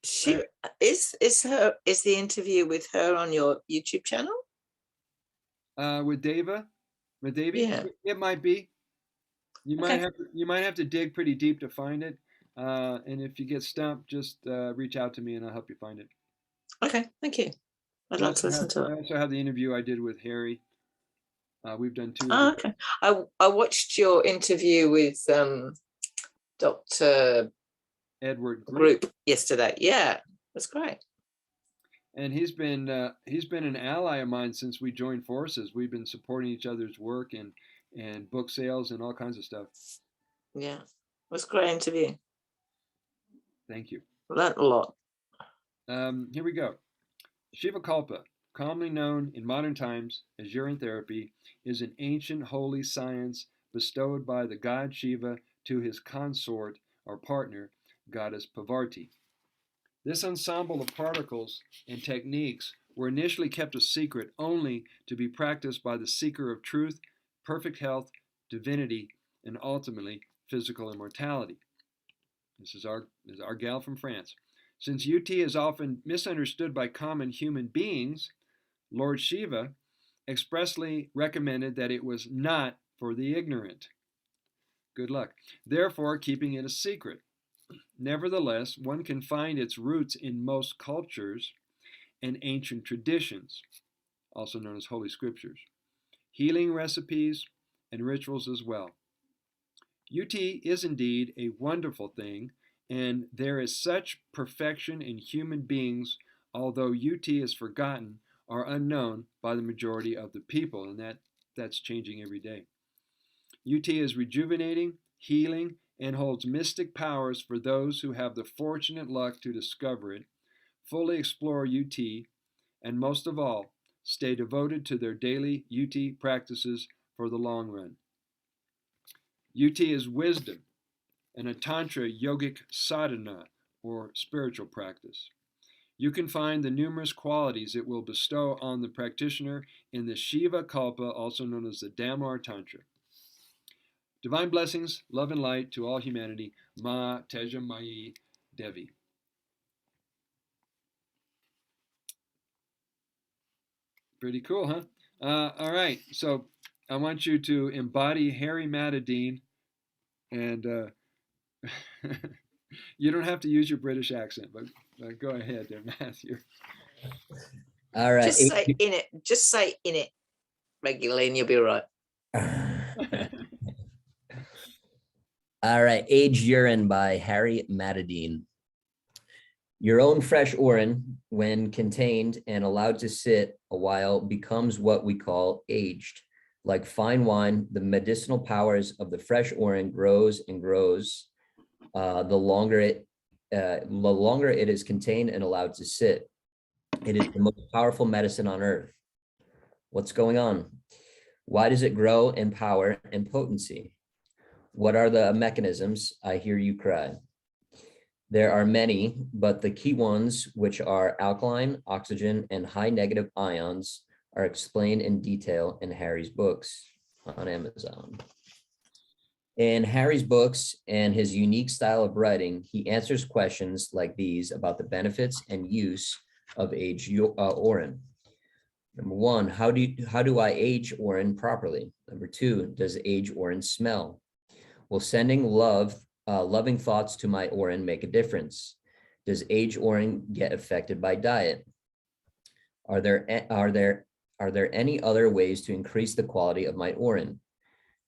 She is the interview with her on your YouTube channel? With Davy? Yeah. It might be. You might have to dig pretty deep to find it. And if you get stumped, just reach out to me and I'll help you find it. Okay, thank you. I'd like to listen to I it. also have the interview I did with Harry. We've done two. Oh, okay. I watched your interview with Dr. Edward Group yesterday. Yeah, that's great. And he's been an ally of mine since we joined forces. We've been supporting each other's work and book sales and all kinds of stuff. Yeah, it was a great interview. Thank you. Learned a lot. Here we go. Shiva Kalpa, commonly known in modern times as urine therapy, is an ancient holy science bestowed by the god Shiva to his consort or partner, goddess Parvati. This ensemble of particles and techniques were initially kept a secret only to be practiced by the seeker of truth, perfect health, divinity, and ultimately physical immortality. This is our gal from France. Since UT is often misunderstood by common human beings, Lord Shiva expressly recommended that it was not for the ignorant. Good luck. Therefore, keeping it a secret. Nevertheless, one can find its roots in most cultures and ancient traditions, also known as Holy Scriptures, healing recipes, and rituals as well. UT is indeed a wonderful thing, and there is such perfection in human beings, although UT is forgotten or unknown by the majority of the people, and that's changing every day. UT is rejuvenating, healing, and holds mystic powers for those who have the fortunate luck to discover it, fully explore UT, and most of all, stay devoted to their daily UT practices for the long run. UT is wisdom, and a Tantra yogic sadhana or spiritual practice. You can find the numerous qualities it will bestow on the practitioner in the Shiva Kalpa, also known as the Damar Tantra. Divine blessings, love and light to all humanity. Ma Teja Mai Devi. Pretty cool, huh? All right, so I want you to embody Harry Matadine, and you don't have to use your British accent, but go ahead there, Matthew. All right. Just say in it. Just say in it regularly, and you'll be right. All right. Age Urine by Harry Matadine. Your own fresh urine, when contained and allowed to sit a while, becomes what we call aged. Like fine wine, the medicinal powers of the fresh urine grows and grows the longer it is contained and allowed to sit. It is the most powerful medicine on earth. What's going on? Why does it grow in power and potency? What are the mechanisms? I hear you cry. There are many, but the key ones, which are alkaline, oxygen, and high negative ions, are explained in detail in Harry's books on Amazon. In Harry's books and his unique style of writing, he answers questions like these about the benefits and use of aged urine. Number one, how do I age urine properly? Number two, does aged urine smell? Will sending loving thoughts to my urine make a difference? Does aged urine get affected by diet? Are there any other ways to increase the quality of my urine?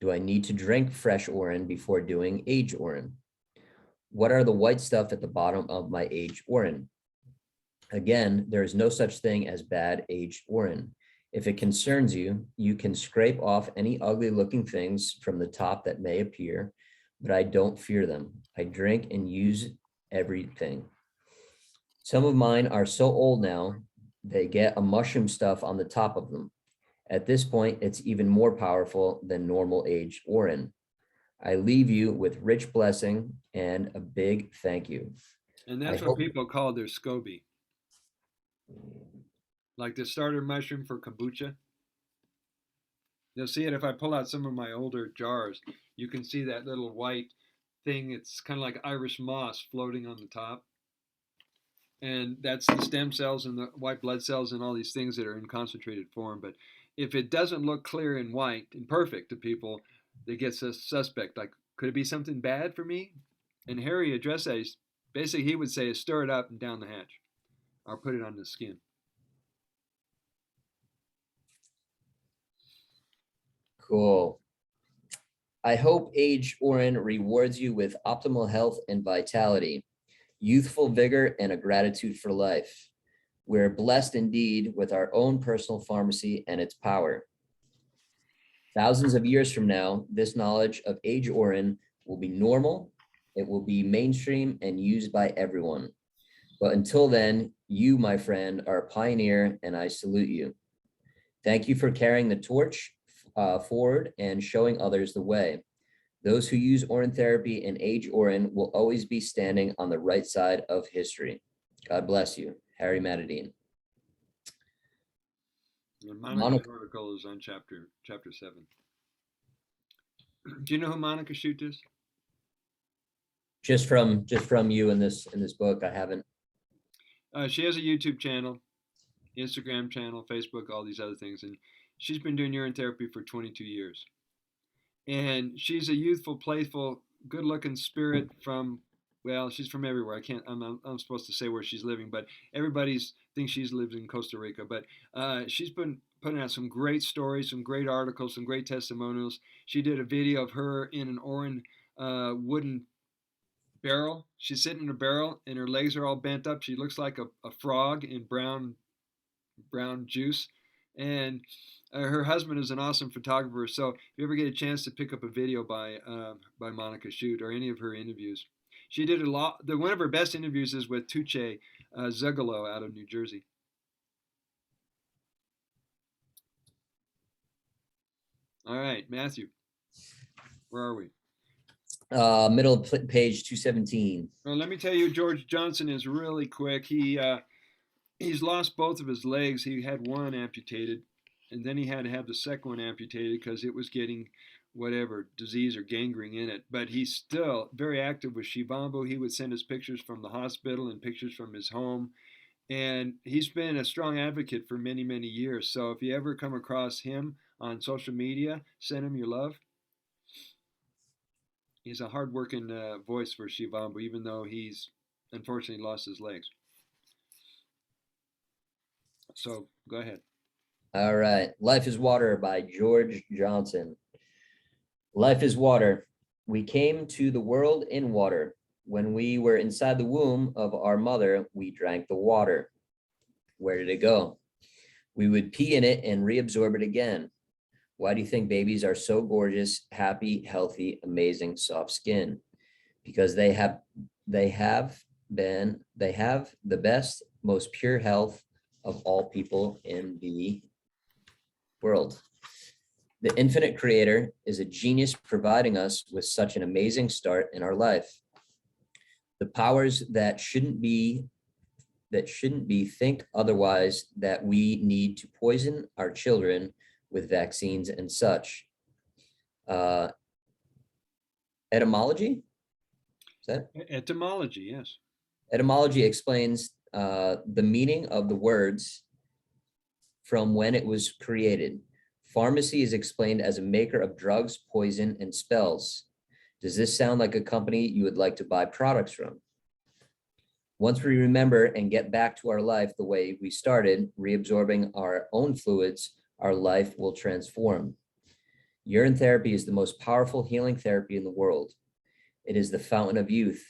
Do I need to drink fresh urine before doing aged urine? What are the white stuff at the bottom of my aged urine? Again, there is no such thing as bad aged urine. If it concerns you, you can scrape off any ugly looking things from the top that may appear, but I don't fear them. I drink and use everything. Some of mine are so old now, they get a mushroom stuff on the top of them. At this point, it's even more powerful than normal aged urine. I leave you with rich blessing and a big thank you. And that's what people call their SCOBY. Like the starter mushroom for kombucha. You'll see it if I pull out some of my older jars. You can see that little white thing. It's kind of like Irish moss floating on the top. And that's the stem cells and the white blood cells and all these things that are in concentrated form. But if it doesn't look clear and white and perfect to people, they get suspect. Like, could it be something bad for me? And Harry addressed that. Basically, he would say, stir it up and down the hatch, or put it on the skin. Cool. I hope aged urine rewards you with optimal health and vitality, youthful vigor, and a gratitude for life. We're blessed indeed with our own personal pharmacy and its power. Thousands of years from now, this knowledge of aged urine will be normal, it will be mainstream and used by everyone. But until then, you, my friend, are a pioneer, and I salute you. Thank you for carrying the torch forward and showing others the way. Those who use urine therapy and aged urine will always be standing on the right side of history. God bless you. Harry Matadine. And Monica's article is on chapter 7. Do you know who Monica Shute is? Just from you in this book. I haven't. She has a YouTube channel, Instagram channel, Facebook, all these other things, and she's been doing urine therapy for 22 years. And she's a youthful, playful, good-looking spirit from, well, she's from everywhere. I'm supposed to say where she's living, but everybody thinks she's lived in Costa Rica. But she's been putting out some great stories, some great articles, some great testimonials. She did a video of her in an orange wooden barrel. She's sitting in a barrel, and her legs are all bent up. She looks like a frog in brown juice. And her husband is an awesome photographer. So if you ever get a chance to pick up a video by Monica Shute or any of her interviews, she did a lot. One of her best interviews is with Tuche Zugalo out of New Jersey. All right, Matthew, where are we? Middle of page 217. Well, let me tell you, George Johnson is really quick. He's lost both of his legs. He had one amputated, and then he had to have the second one amputated because it was getting whatever disease or gangrene in it. But he's still very active with Shivambu. He would send us pictures from the hospital and pictures from his home. And he's been a strong advocate for many, many years. So if you ever come across him on social media, send him your love. He's a hardworking voice for Shivambu, even though he's unfortunately lost his legs. So go ahead. All right. Life is Water by George Johnson. Life is water. We came to the world in water. When we were inside the womb of our mother, we drank the water. Where did it go? We would pee in it and reabsorb it again. Why do you think babies are so gorgeous, happy, healthy, amazing, soft skin? Because they have the best, most pure health of all people in the world. The infinite creator is a genius providing us with such an amazing start in our life. The powers that shouldn't be think otherwise, that we need to poison our children with vaccines and such. Etymology? Is that? Etymology, yes. Etymology explains the meaning of the words from when it was created. Pharmacy is explained as a maker of drugs, poison, and spells. Does this sound like a company you would like to buy products from? Once we remember and get back to our life the way we started, reabsorbing our own fluids, our life will transform. Urine therapy is the most powerful healing therapy in the world. It is the fountain of youth.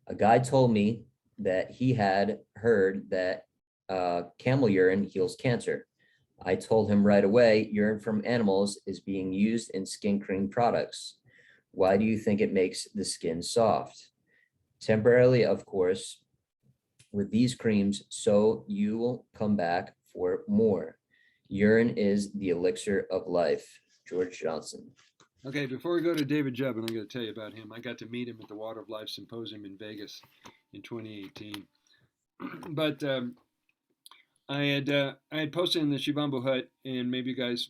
A guy told me that he had heard that camel urine heals cancer. I told him right away, urine from animals is being used in skin cream products. Why do you think it makes the skin soft? Temporarily, of course, with these creams, so you will come back for more. Urine is the elixir of life. George Johnson. Okay, before we go to David Jubb, and I'm going to tell you about him, I got to meet him at the Water of Life Symposium in Vegas in 2018. But I had posted in the Shivambu Hut, and maybe you guys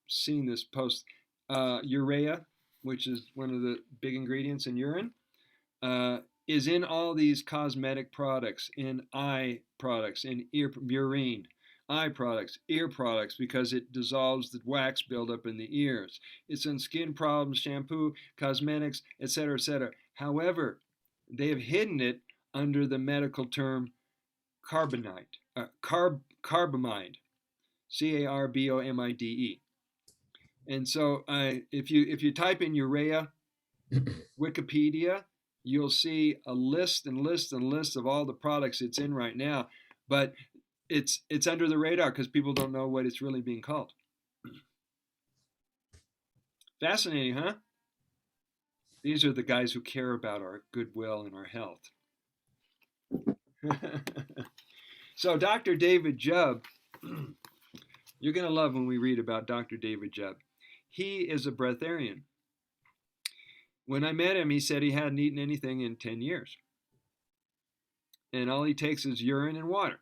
seen this post. Urea, which is one of the big ingredients in urine, is in all these cosmetic products, in eye products, in urine, eye products, ear products, because it dissolves the wax buildup in the ears. It's in skin problems, shampoo, cosmetics, etc., etc. However, they have hidden it under the medical term carbamide, carbamide. And so if you type in urea, Wikipedia, you'll see a list and list and list of all the products it's in right now. But it's under the radar because people don't know what it's really being called. Fascinating, huh? These are the guys who care about our goodwill and our health. So Dr. David Jubb, you're going to love when we read about Dr. David Jubb. He is a breatharian. When I met him, he said he hadn't eaten anything in 10 years. And all he takes is urine and water.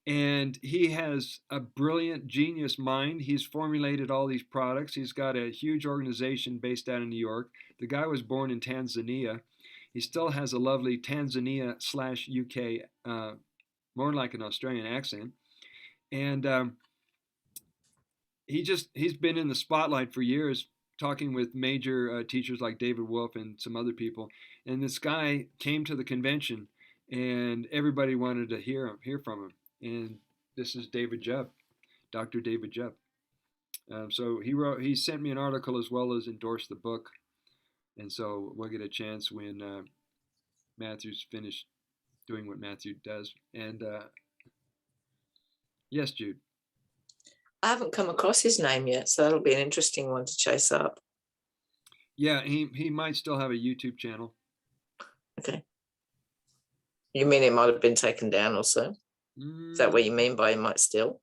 And he has a brilliant, genius mind. He's formulated all these products. He's got a huge organization based out of New York. The guy was born in Tanzania. He still has a lovely Tanzania/UK, more like an Australian accent. And he's been in the spotlight for years, talking with major teachers like David Wolf and some other people. And this guy came to the convention, and everybody wanted to hear from him. And this is David Jubb, Dr. David Jubb. So he sent me an article as well as endorsed the book. And so we'll get a chance when Matthew's finished doing what Matthew does. And yes, Jude. I haven't come across his name yet, so that'll be an interesting one to chase up. Yeah, he might still have a YouTube channel. Okay. You mean it might have been taken down also? Is that what you mean by it might still?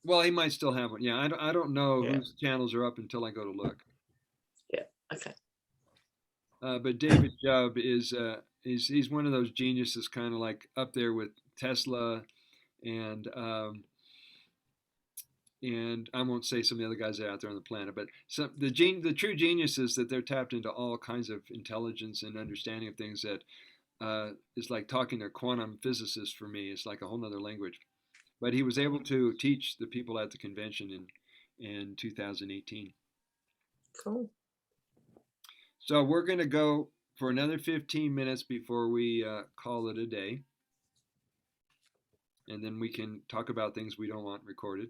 Well, he might still have one. Yeah, I don't know Yeah. whose channels are up until I go to look. Yeah. Okay. But David Jubb is he's one of those geniuses, kind of like up there with Tesla and and I won't say some of the other guys that are out there on the planet, but some the true geniuses that they're tapped into all kinds of intelligence and understanding of things that is like talking to quantum physicists for me. It's like a whole nother language. But he was able to teach the people at the convention in 2018. Cool. So we're going to go for another 15 minutes before we call it a day. And then we can talk about things we don't want recorded.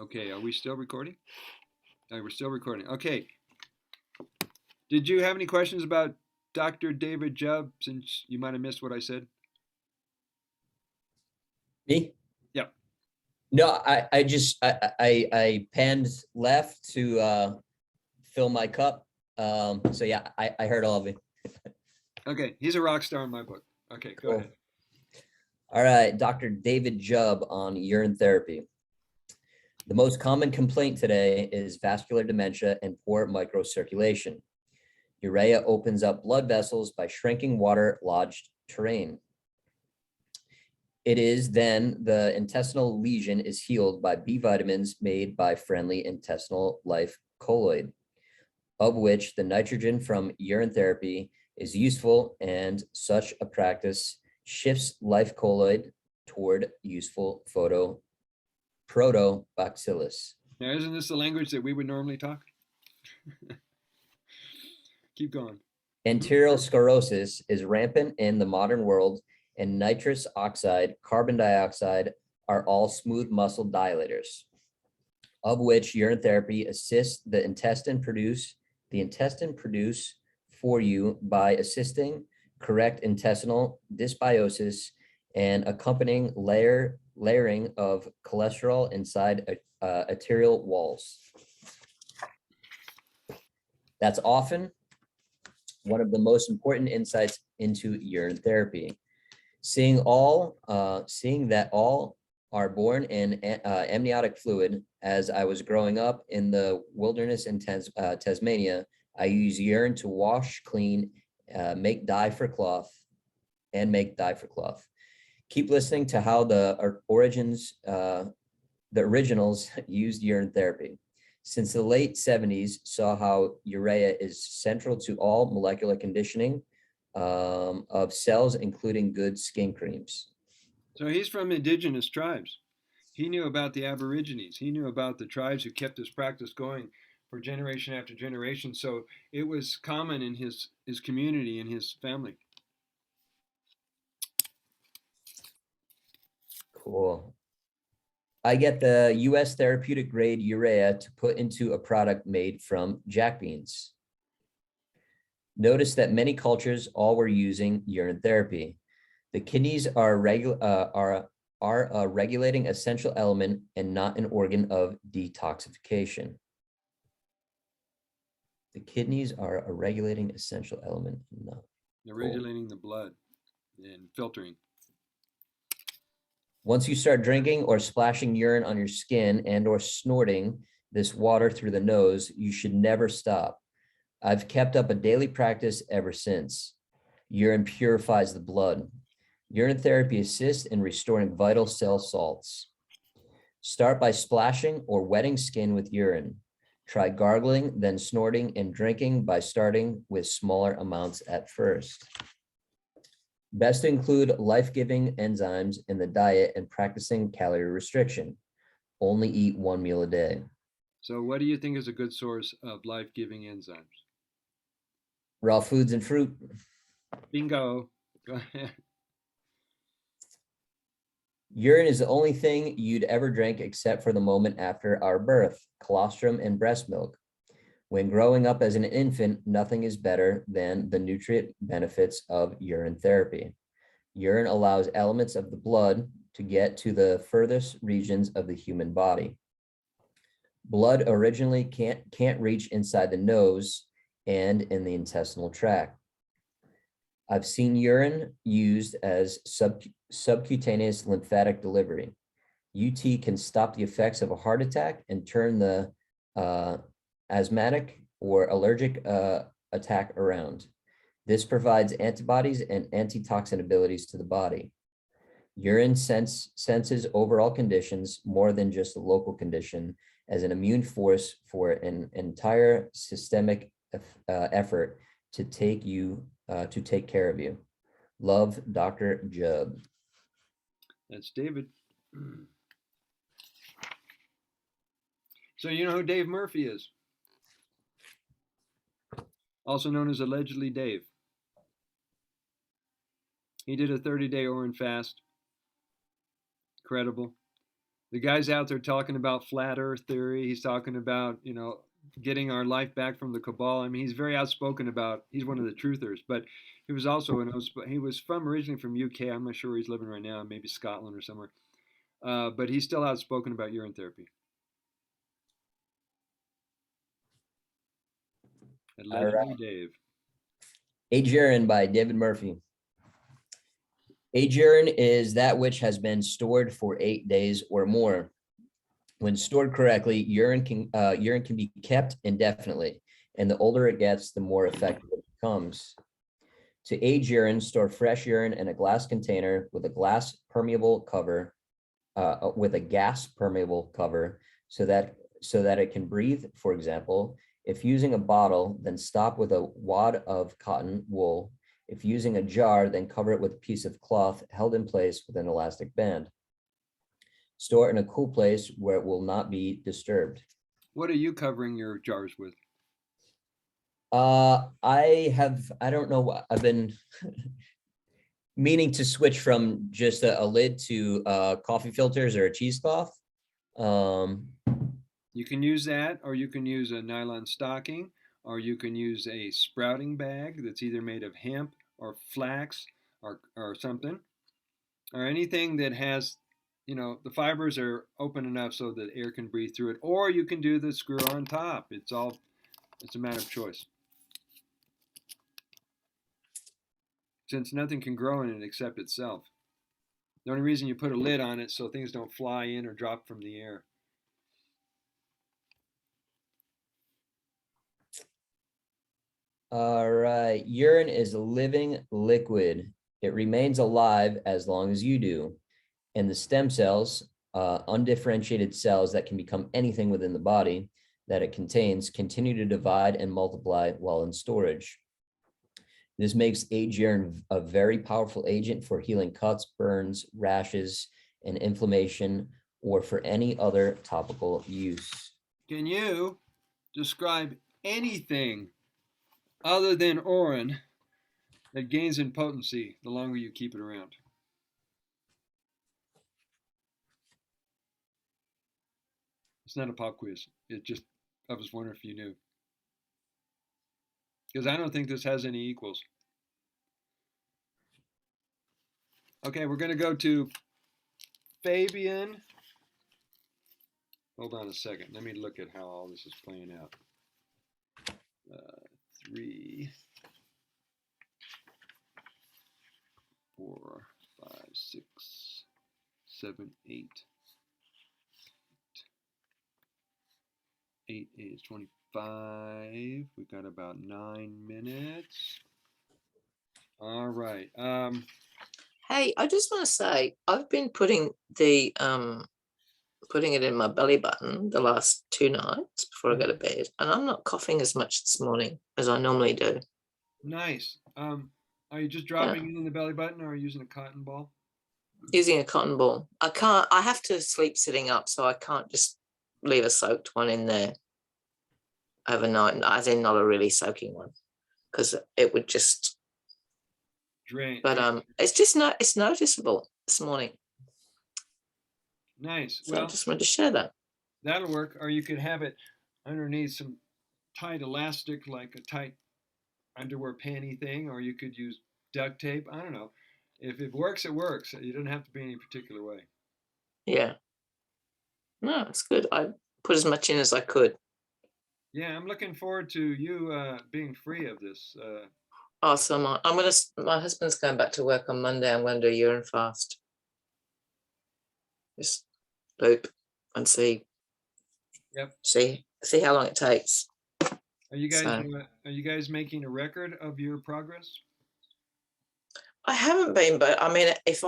Okay, are we still recording? We're still recording. Okay. Did you have any questions about Dr. David Jubb, since you might have missed what I said? Me? Yep. No, I panned left to fill my cup. So yeah, I heard all of it. Okay, he's a rock star in my book. Okay, go ahead. All right, Dr. David Jubb on urine therapy. The most common complaint today is vascular dementia and poor microcirculation. Urea opens up blood vessels by shrinking water-lodged terrain. It is then the intestinal lesion is healed by B vitamins made by friendly intestinal life colloid, of which the nitrogen from urine therapy is useful, and such a practice shifts life colloid toward useful protobacillus. Now, isn't this the language that we would normally talk? Keep going. Enterosclerosis is rampant in the modern world, and nitrous oxide, carbon dioxide are all smooth muscle dilators, of which urine therapy assists the intestine produce for you by assisting correct intestinal dysbiosis and accompanying layering of cholesterol inside arterial walls. That's often one of the most important insights into urine therapy. Seeing that all are born in amniotic fluid. As I was growing up in the wilderness in Tasmania, I use urine to wash, clean, make dye for cloth. Keep listening to how the originals used urine therapy. Since the late 70s, saw how urea is central to all molecular conditioning of cells, including good skin creams. So he's from indigenous tribes. He knew about the Aborigines. He knew about the tribes who kept this practice going for generation after generation. So it was common in his community and his family. Cool. I get the US therapeutic grade urea to put into a product made from jack beans. Notice that many cultures all were using urine therapy. The kidneys are a regulating essential element and not an organ of detoxification. The kidneys are a regulating essential element. No. They're regulating the blood and filtering. Once you start drinking or splashing urine on your skin and or snorting this water through the nose, you should never stop. I've kept up a daily practice ever since. Urine purifies the blood. Urine therapy assists in restoring vital cell salts. Start by splashing or wetting skin with urine. Try gargling, then snorting and drinking by starting with smaller amounts at first. Best to include life-giving enzymes in the diet and practicing calorie restriction. Only eat 1 meal a day. So what do you think is a good source of life-giving enzymes? Raw foods and fruit. Bingo. Go ahead. Urine is the only thing you'd ever drink except for the moment after our birth, colostrum and breast milk. When growing up as an infant, nothing is better than the nutrient benefits of urine therapy. Urine allows elements of the blood to get to the furthest regions of the human body. Blood originally can't reach inside the nose and in the intestinal tract. I've seen urine used as subcutaneous lymphatic delivery. UT can stop the effects of a heart attack and turn the asthmatic or allergic attack around. This provides antibodies and antitoxin abilities to the body. Urine senses overall conditions more than just a local condition as an immune force for an entire systemic effort to take care of you. Love, Dr. Jubb. That's David. So you know who Dave Murphy is? Also known as Allegedly Dave. He did a 30-day Orin fast. Incredible. The guy's out there talking about flat earth theory. He's talking about, getting our life back from the cabal. I mean, he's very outspoken about, he's one of the truthers, but he was also, he was originally from UK. I'm not sure where he's living right now, maybe Scotland or somewhere. But he's still outspoken about urine therapy. Allegedly Dave. Age Urine by David Murphy. Age urine is that which has been stored for 8 days or more. When stored correctly, urine can be kept indefinitely, and the older it gets, the more effective it becomes. To age urine, store fresh urine in a glass container with a gas permeable cover, so that it can breathe. For example, if using a bottle, then stop with a wad of cotton wool. If using a jar, then cover it with a piece of cloth held in place with an elastic band. Store it in a cool place where it will not be disturbed. What are you covering your jars with? I don't know, I've been meaning to switch from just a lid to coffee filters or a cheesecloth. You can use that, or you can use a nylon stocking, or you can use a sprouting bag that's either made of hemp or flax or something, or anything that has, the fibers are open enough so that air can breathe through it, or you can do the screw on top. It's a matter of choice. Since nothing can grow in it except itself. The only reason you put a lid on it so things don't fly in or drop from the air. All right, urine is a living liquid. It remains alive as long as you do. And the stem cells, undifferentiated cells that can become anything within the body that it contains, continue to divide and multiply while in storage. This makes age urine a very powerful agent for healing cuts, burns, rashes, and inflammation, or for any other topical use. Can you describe anything other than Orin that gains in potency the longer you keep it around? It's not a pop quiz. I was wondering if you knew. Because I don't think this has any equals. Okay, we're going to go to Fabian. Hold on a second. Let me look at how all this is playing out. 3, 4, 5, 6, 7, 8. 8 is 25. We got about 9 minutes. All right. Hey, I just want to say I've been putting it in my belly button the last 2 nights before I go to bed, and I'm not coughing as much this morning as I normally do. Nice. Are you just dropping it in the belly button, or are you using a cotton ball? Using a cotton ball. I have to sleep sitting up, so I can't just leave a soaked one in there overnight, as in not a really soaking one, because it would just drain. But it's noticeable this morning. Nice. So well, I just wanted to share that. That'll work. Or you could have it underneath some tight elastic, like a tight underwear panty thing, or you could use duct tape. I don't know. If it works, it works. You don't have to be any particular way. Yeah. No, it's good. I put as much in as I could. Yeah, I'm looking forward to you being free of this So my husband's going back to work on Monday. I'm going to do a urine fast. Just loop and see Yep. see how long it takes. Are you guys So are you guys making a record of your progress? I haven't been, but I mean, if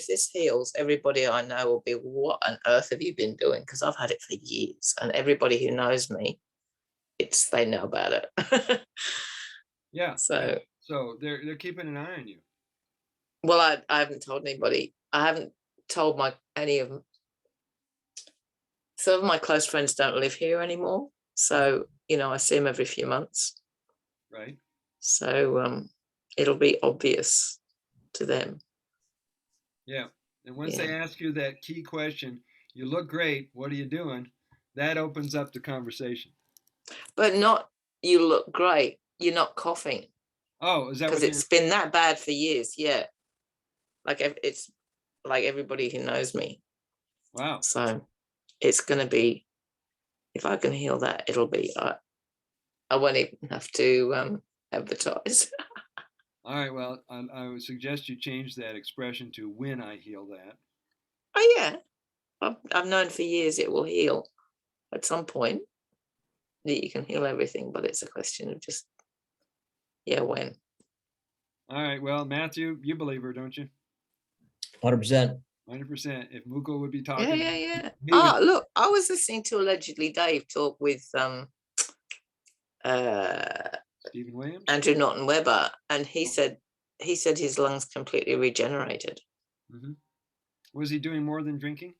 this heals, everybody I know will be, what on earth have you been doing? Because I've had it for years, and everybody who knows me, they know about it. Yeah. So, So they're keeping an eye on you. well, I haven't told anybody. I haven't told any of them. Some of my close friends don't live here anymore, so I see them every few months. Right. So it'll be obvious to them. Yeah. And once Yeah. they ask you that key question, you look great, what are you doing? That opens up the conversation. But not, you look great, you're not coughing. Oh, is that because what it's been that bad for years. Yeah, it's like everybody who knows me. Wow. So it's going to be, if I can heal that, it'll be, I won't even have to advertise. All right. Well, I would suggest you change that expression to "when I heal that." Oh yeah, I've known for years it will heal at some point, that you can heal everything, but it's a question of just, when. All right. Well, Matthew, you believe her, don't you? 100%. 100%. If Muko would be Yeah, talking, yeah. he would. Look, I was listening to allegedly Dave talk with Stephen Williams. Andrew Norton Webber, and he said his lungs completely regenerated. Mm-hmm. Was he doing more than drinking?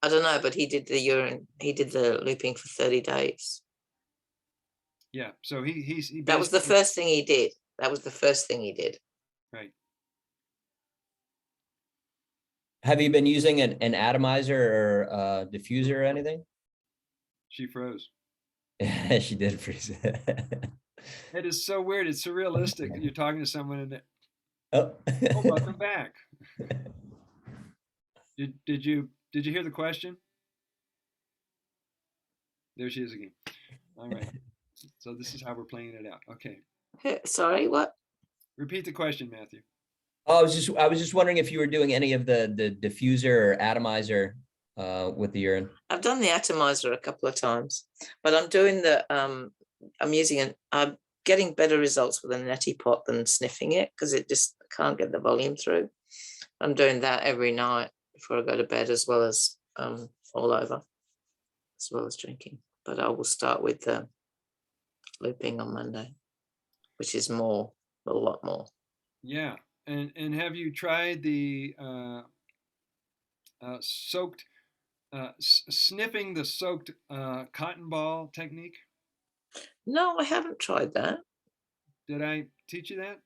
I don't know, but he did the looping for 30 days. Yeah. So he That was the first thing he did. Right. Have you been using an atomizer or a diffuser or anything? She froze. She did freeze. It is so weird. It's surrealistic. You're talking to someone and Oh. welcome back. Did you hear the question? There she is again. All right. So this is how we're playing it out. Okay. Sorry, what? Repeat the question, Matthew. Oh, I was just wondering if you were doing any of the diffuser or atomizer with the urine. I've done the atomizer a couple of times, but I'm doing I'm getting better results with a neti pot than sniffing it, because it just can't get the volume through. I'm doing that every night before I go to bed, as well as all over, as well as drinking. But I will start with the looping on Monday, which is a lot more. Yeah. And have you tried the soaked sniffing the soaked cotton ball technique? No, I haven't tried that. Did I teach you that?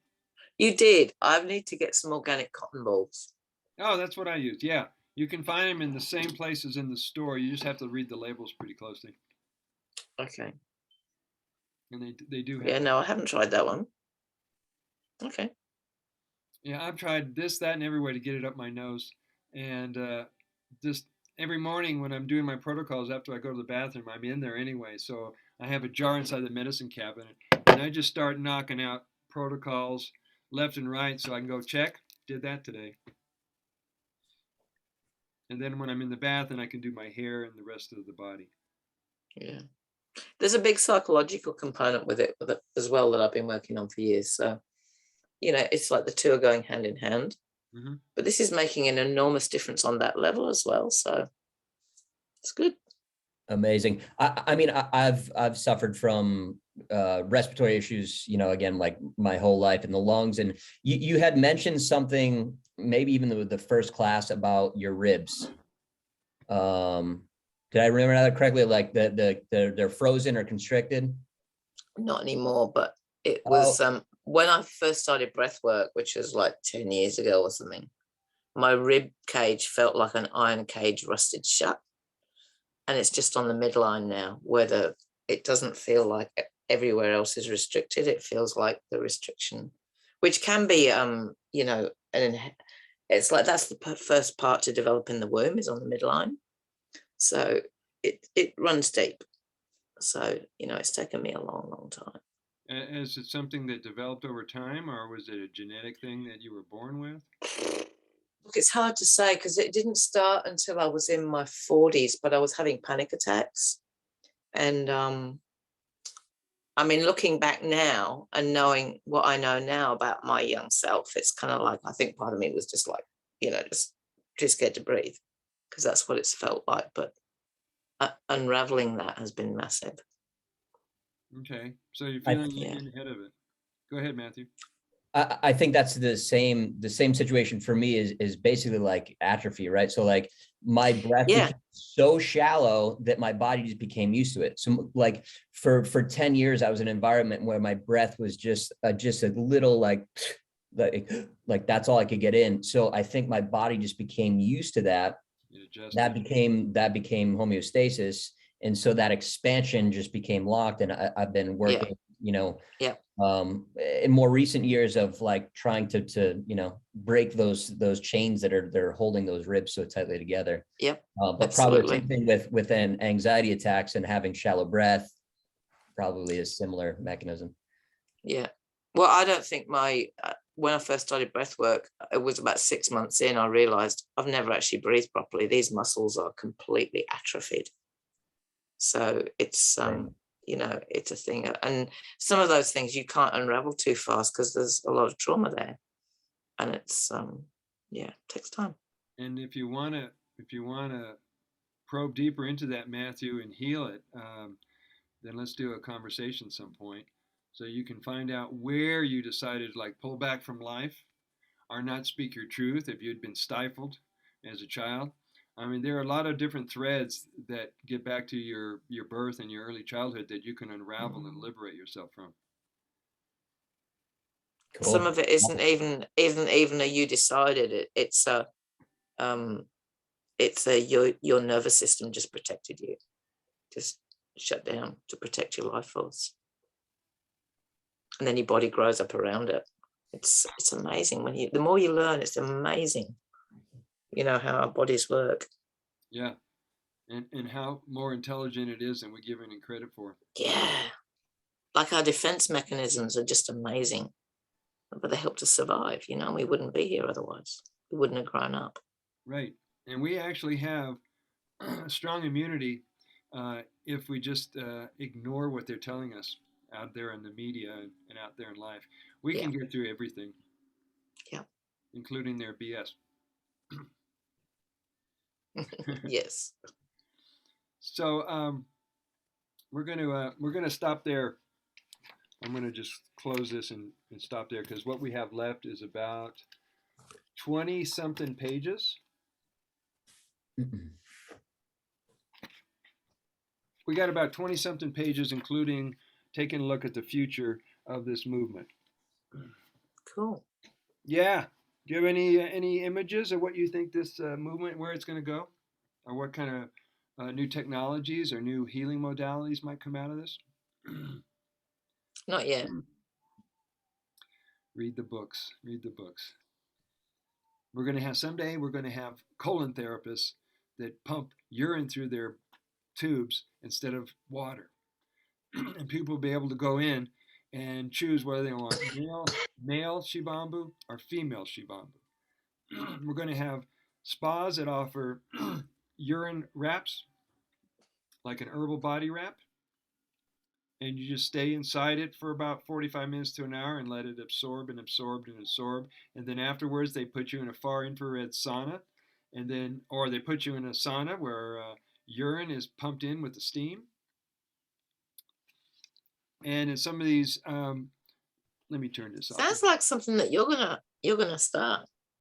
You did. I need to get some organic cotton balls. Oh, that's what I used. Yeah. You can find them in the same places in the store. You just have to read the labels pretty closely. Okay. And they do have. Yeah, no, I haven't tried that one. Okay. Yeah, I've tried this, that, and every way to get it up my nose. And just every morning when I'm doing my protocols after I go to the bathroom, I'm in there anyway. So I have a jar inside the medicine cabinet. And I just start knocking out protocols left and right so I can go check. Did that today. And then when I'm in the bath, then I can do my hair and the rest of the body. Yeah. There's a big psychological component with it as well that I've been working on for years. So, it's like the two are going hand in hand. Mm-hmm. But this is making an enormous difference on that level as well. So it's good. Amazing. I mean, I've suffered from respiratory issues, again, like my whole life in the lungs. And you had mentioned something, maybe even with the first class, about your ribs. Did I remember that correctly? Like they're frozen or constricted? Not anymore, but it was when I first started breath work, which was like 10 years ago or something. My rib cage felt like an iron cage rusted shut. And it's just on the midline now, where it doesn't feel like everywhere else is restricted. It feels like the restriction, which can be, it's like that's the first part to develop in the womb, is on the midline. So it runs deep. So, it's taken me a long, long time. Is it something that developed over time, or was it a genetic thing that you were born with? Look, it's hard to say because it didn't start until I was in my 40s, but I was having panic attacks. And I mean, looking back now and knowing what I know now about my young self, it's kind of like, I think part of me was just like, just too scared to breathe, because that's what it's felt like. But unraveling that has been massive. Okay, so you're I, feeling like Yeah. you're ahead of it. Go ahead, Matthew. I think that's the same situation for me is basically like atrophy, right? So like my breath Yeah. became so shallow that my body just became used to it. So like for 10 years, I was in an environment where my breath was just a little like that's all I could get in. So I think my body just became used to that. It adjusted. That became homeostasis. And so that expansion just became locked. And I've been Yeah. working, Yeah. in more recent years of like trying to break those chains that are holding those ribs so tightly together. Yep. But probably the Absolutely. same thing with an anxiety attacks and having shallow breath, probably a similar mechanism. Yeah. Well, I don't think when I first started breath work, it was about 6 months in, I realized I've never actually breathed properly. These muscles are completely atrophied. So it's, Right. it's a thing. And some of those things you can't unravel too fast because there's a lot of trauma there. And it's, it takes time. And if you wanna probe deeper into that, Matthew, and heal it, then let's do a conversation some point, so you can find out where you decided to like pull back from life, or not speak your truth if you'd been stifled as a child. I mean, there are a lot of different threads that get back to your birth and your early childhood that you can unravel and liberate yourself from. Some Cool. of it isn't even a you decided it. It's your nervous system just protected you, just shut down to protect your life force, and then your body grows up around it. It's amazing the more you learn. It's amazing, how our bodies work. Yeah, and how more intelligent it is than we give it credit for. Yeah, like our defense mechanisms are just amazing, but they help us survive. We wouldn't be here otherwise. We wouldn't have grown up. Right, and we actually have strong immunity if we just ignore what they're telling us out there in the media and out there in life. We Yeah. can get through everything, Yeah. including their BS. Yes. So we're gonna stop there. I'm gonna just close this and stop there, because what we have left is about 20 something pages. We got about 20 something pages, including taking a look at the future of this movement. Cool. Yeah. Do you have any images of what you think this movement, where it's going to go, or what kind of new technologies or new healing modalities might come out of this? Not yet. Read the books. Read the books. Someday we're going to have colon therapists that pump urine through their tubes instead of water, and people will be able to go in and choose whether they want male shibambu or female shibambu. We're going to have spas that offer urine wraps, like an herbal body wrap, and you just stay inside it for about 45 minutes to an hour and let it absorb and absorb and absorb. And then afterwards, they put you in a far infrared sauna, or they put you in a sauna where urine is pumped in with the steam. And in some of these, let me turn this off. Sounds like something that you're gonna start.